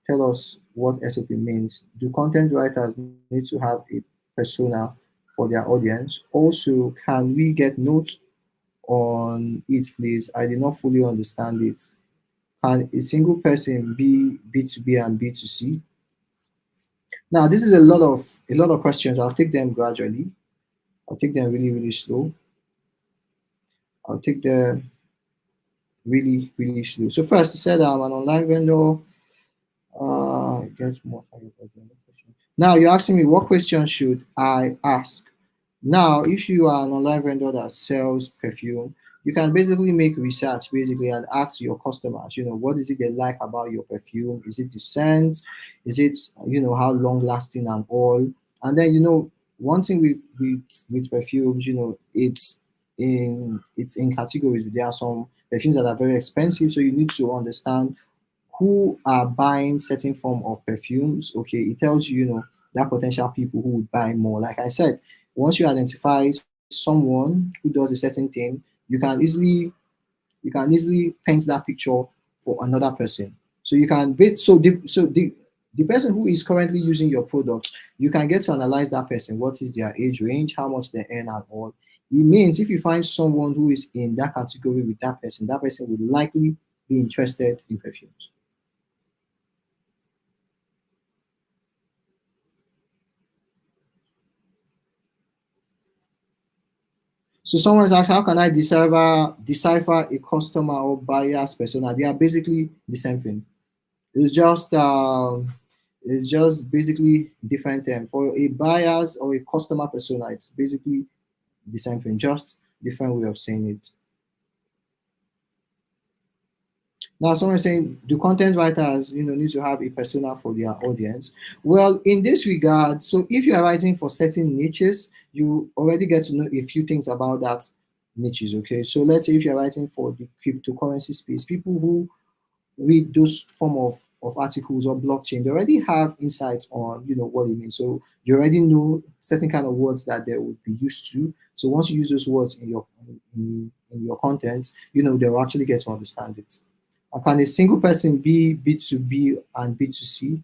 tell us what SOP means. Do content writers need to have a persona for their audience? Also, can we get notes on it, please? I did not fully understand it. Can a single person be B2B and B2C? Now, this is a lot of questions. I'll take them gradually. I'll take them really, really slow. I'll take them really, really slow. So first, I said I'm an online vendor. Get more. Now you're asking me what question should I ask? Now, if you are an online vendor that sells perfume, you can basically make research basically and ask your customers, what is it they like about your perfume? Is it the scent? Is it, how long lasting and all? And then, one thing with perfumes, it's in categories. There are some perfumes that are very expensive, so you need to understand who are buying certain form of perfumes. Okay, it tells you, that potential people who would buy more. Like I said, once you identify someone who does a certain thing, you can easily paint that picture for another person. So you can be the person who is currently using your product, you can get to analyze that person. What is their age range? How much they earn and all. It means if you find someone who is in that category with that person will likely be interested in perfumes. So someone's asked, how can I decipher a customer or buyer's persona? They are basically the same thing. It's just basically different term. For a buyer's or a customer persona, it's basically the same thing, just different way of saying it. Now, someone is saying, do content writers, need to have a persona for their audience? Well, in this regard, so if you are writing for certain niches, you already get to know a few things about that niches. Okay, so let's say if you're writing for the cryptocurrency space, people who read those form of articles or blockchain, they already have insights on what it means. So you already know certain kind of words that they would be used to. So once you use those words in your content, they'll actually get to understand it. Can a single person be B2B and B2C?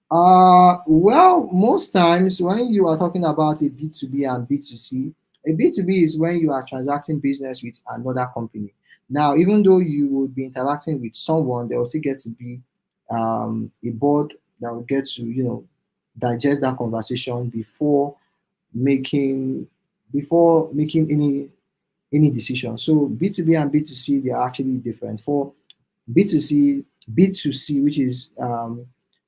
Well, most times when you are talking about a B2B and B2C, a B2B is when you are transacting business with another company. Now, even though you would be interacting with someone, there will still get to be a board that will get to, digest that conversation making before making any decision. So B2B and B2C, they are actually different. For B2C, B2C, which is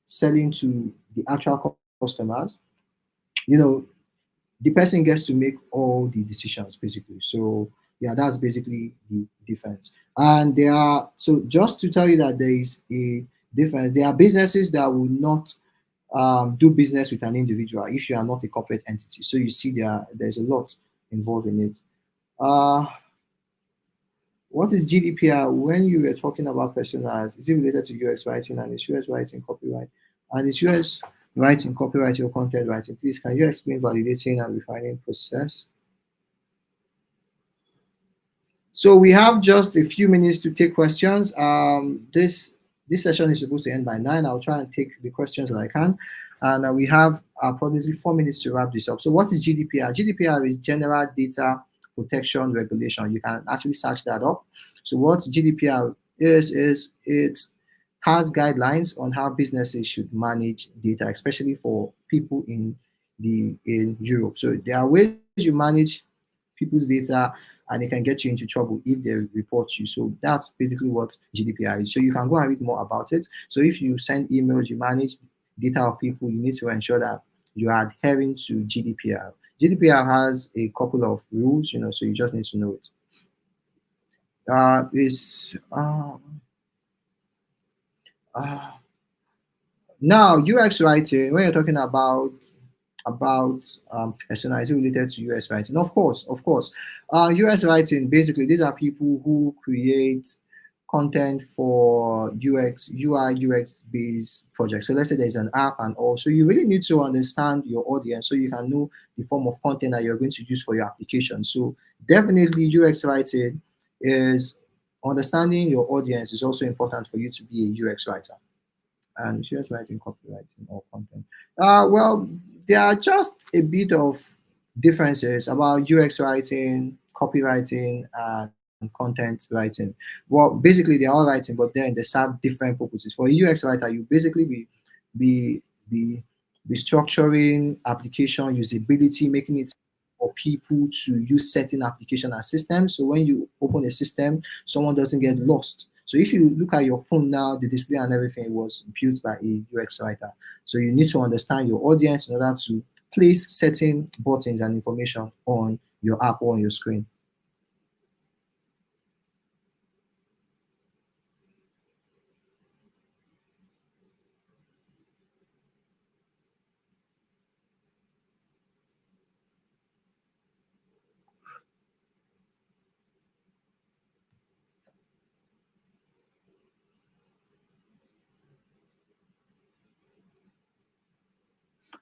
selling to the actual customers, you know, the person gets to make all the decisions basically. So yeah, that's basically the difference. And there are, so just to tell you that there is a difference, there are businesses that will not do business with an individual if you are not a corporate entity. So you see there's a lot involved in it. Uh, what is GDPR? When you were talking about personas, is it related to UX writing, and is UX writing copyright? And is UX writing copyright or content writing? Please, can you explain validating and refining process? So we have just a few minutes to take questions. This session is supposed to end by 9. I'll try and take the questions that I can, and we have probably 4 minutes to wrap this up. So what is GDPR? GDPR is General Data Protection Regulation. You can actually search that up. So what GDPR is it has guidelines on how businesses should manage data, especially for people in Europe. So there are ways you manage people's data and it can get you into trouble if they report you. So that's basically what GDPR is. So you can go and read more about it. So if you send emails, you manage data of people, you need to ensure that you are adhering to GDPR. GDPR has a couple of rules, so you just need to know it. Is uh, Now UX writing, when you're talking about persona, is it related to US writing? Of course. US writing, basically, these are people who create content for UX based projects. So let's say there's an app and also you really need to understand your audience so you can know the form of content that you're going to use for your application. So definitely UX writing is understanding your audience is also important for you to be a UX writer. And just writing copywriting or content. Well, there are just a bit of differences about UX writing, copywriting, and content writing. Well, basically they're all writing, but then they serve different purposes. For a UX writer, you basically be be be structuring application usability, making it for people to use certain application and systems. So when you open a system, someone doesn't get lost. So if you look at your phone now, the display and everything was built by a UX writer. So you need to understand your audience in order to place certain buttons and information on your app or on your screen.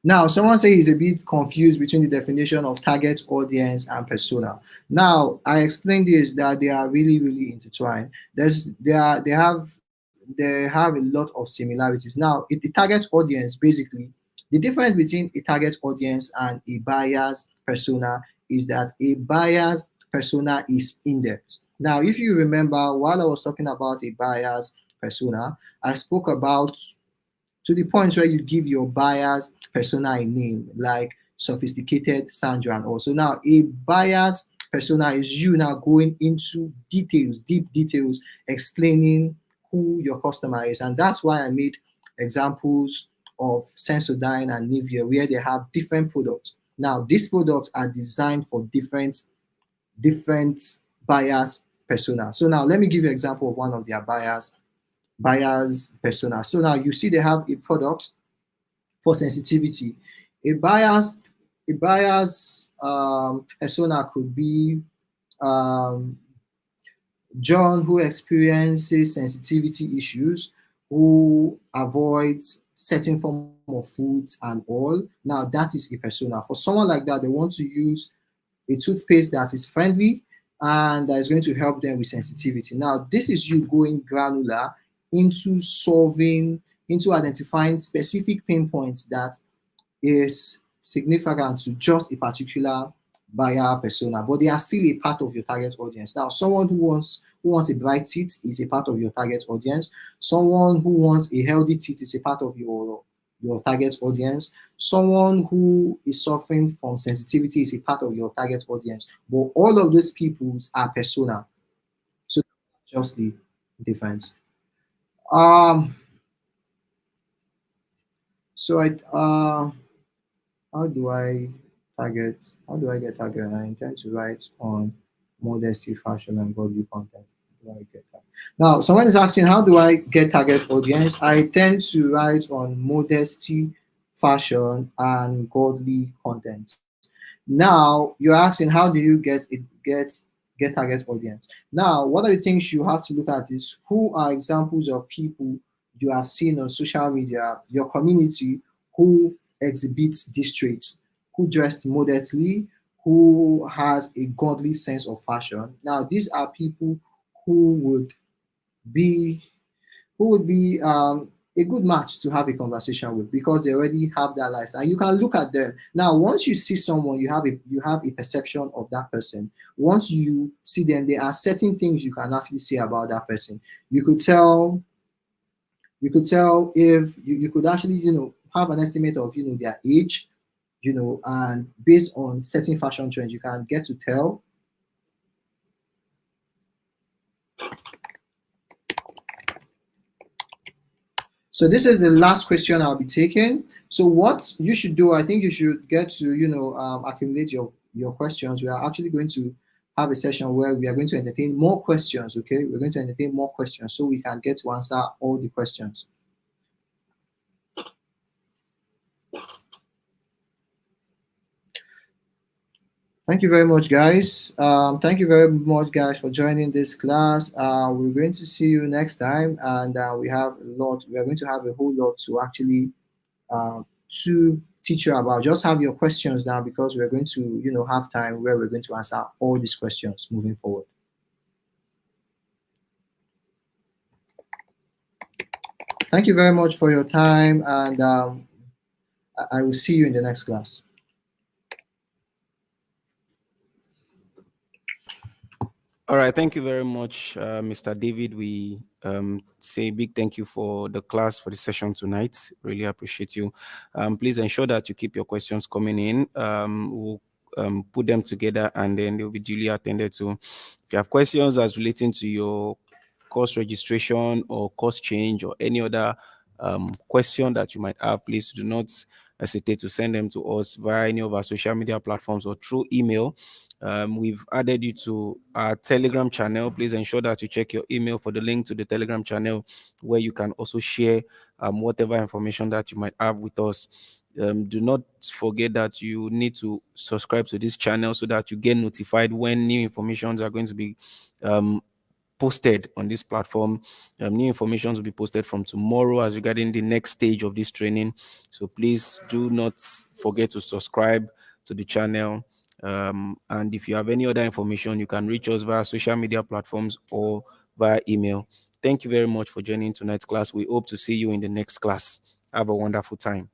Now, someone say he's a bit confused between the definition of target audience and persona. Now, I explained this that they are really, really intertwined. They have a lot of similarities. Now, the target audience basically the difference between a target audience and a buyer's persona is that a buyer's persona is in depth. Now, if you remember, while I was talking about a buyer's persona, I spoke about to the point where you give your buyer's persona a name, like sophisticated Sandra. And also, now a buyer's persona is you now going into details, deep details, explaining who your customer is. And that's why I made examples of Sensodyne and Nivea, where they have different products. Now, these products are designed for different buyers persona. So now let me give you an example of one of their buyers persona. So now you see they have a product for sensitivity. A buyer's persona could be um, John, who experiences sensitivity issues, who avoids certain form of foods and all. Now that is a persona. For someone like that, they want to use a toothpaste that is friendly and that is going to help them with sensitivity. Now, this is you going granular into into identifying specific pain points that is significant to just a particular buyer persona, but they are still a part of your target audience. Now, someone who wants a bright teeth is a part of your target audience. Someone who wants a healthy teeth is a part of your target audience. Someone who is suffering from sensitivity is a part of your target audience. But all of these peoples are persona. So that's just the difference. Um so I how do I how do I get target? I intend to write on modesty, fashion, and godly content. How do I get that? Now, someone is asking, how do I get target audience? I tend to write on modesty, fashion, and godly content. Now, you're asking, how do you get target audience? Now, what are the things you have to look at is who are examples of people you have seen on social media, your community, who exhibits these traits, who dressed modestly, who has a godly sense of fashion. Now, these are people who would be a good match to have a conversation with because they already have that lifestyle. You can look at them. Now, once you see someone, you have a perception of that person. Once you see them, there are certain things you can actually say about that person. You could tell if you could actually have an estimate of their age, and based on certain fashion trends, you can get to tell. So this is the last question I'll be taking. So what you should do, I think you should get to accumulate your questions. We are actually going to have a session where we are going to entertain more questions. Okay, we're going to entertain more questions so we can get to answer all the questions. Thank you very much, guys. Thank you very much, guys, for joining this class. We're going to see you next time, and we have a lot. We are going to have a whole lot to actually uh, to teach you about. Just have your questions now because we're going to, have time where we're going to answer all these questions moving forward. Thank you very much for your time, and I will see you in the next class. All right, thank you very much, Mr. David. We say a big thank you for the class, for the session tonight. Really appreciate you. Please ensure that you keep your questions coming in. We'll put them together and then they'll be duly attended to. If you have questions as relating to your course registration or course change or any other question that you might have, please do not hesitate to send them to us via any of our social media platforms or through email. We've added you to our Telegram channel. Please ensure that you check your email for the link to the Telegram channel where you can also share whatever information that you might have with us. Do not forget that you need to subscribe to this channel so that you get notified when new informations are going to be posted on this platform. New information will be posted from tomorrow as regarding the next stage of this training. So please do not forget to subscribe to the channel. And if you have any other information, you can reach us via social media platforms or via email. Thank you very much for joining tonight's class. We hope to see you in the next class. Have a wonderful time.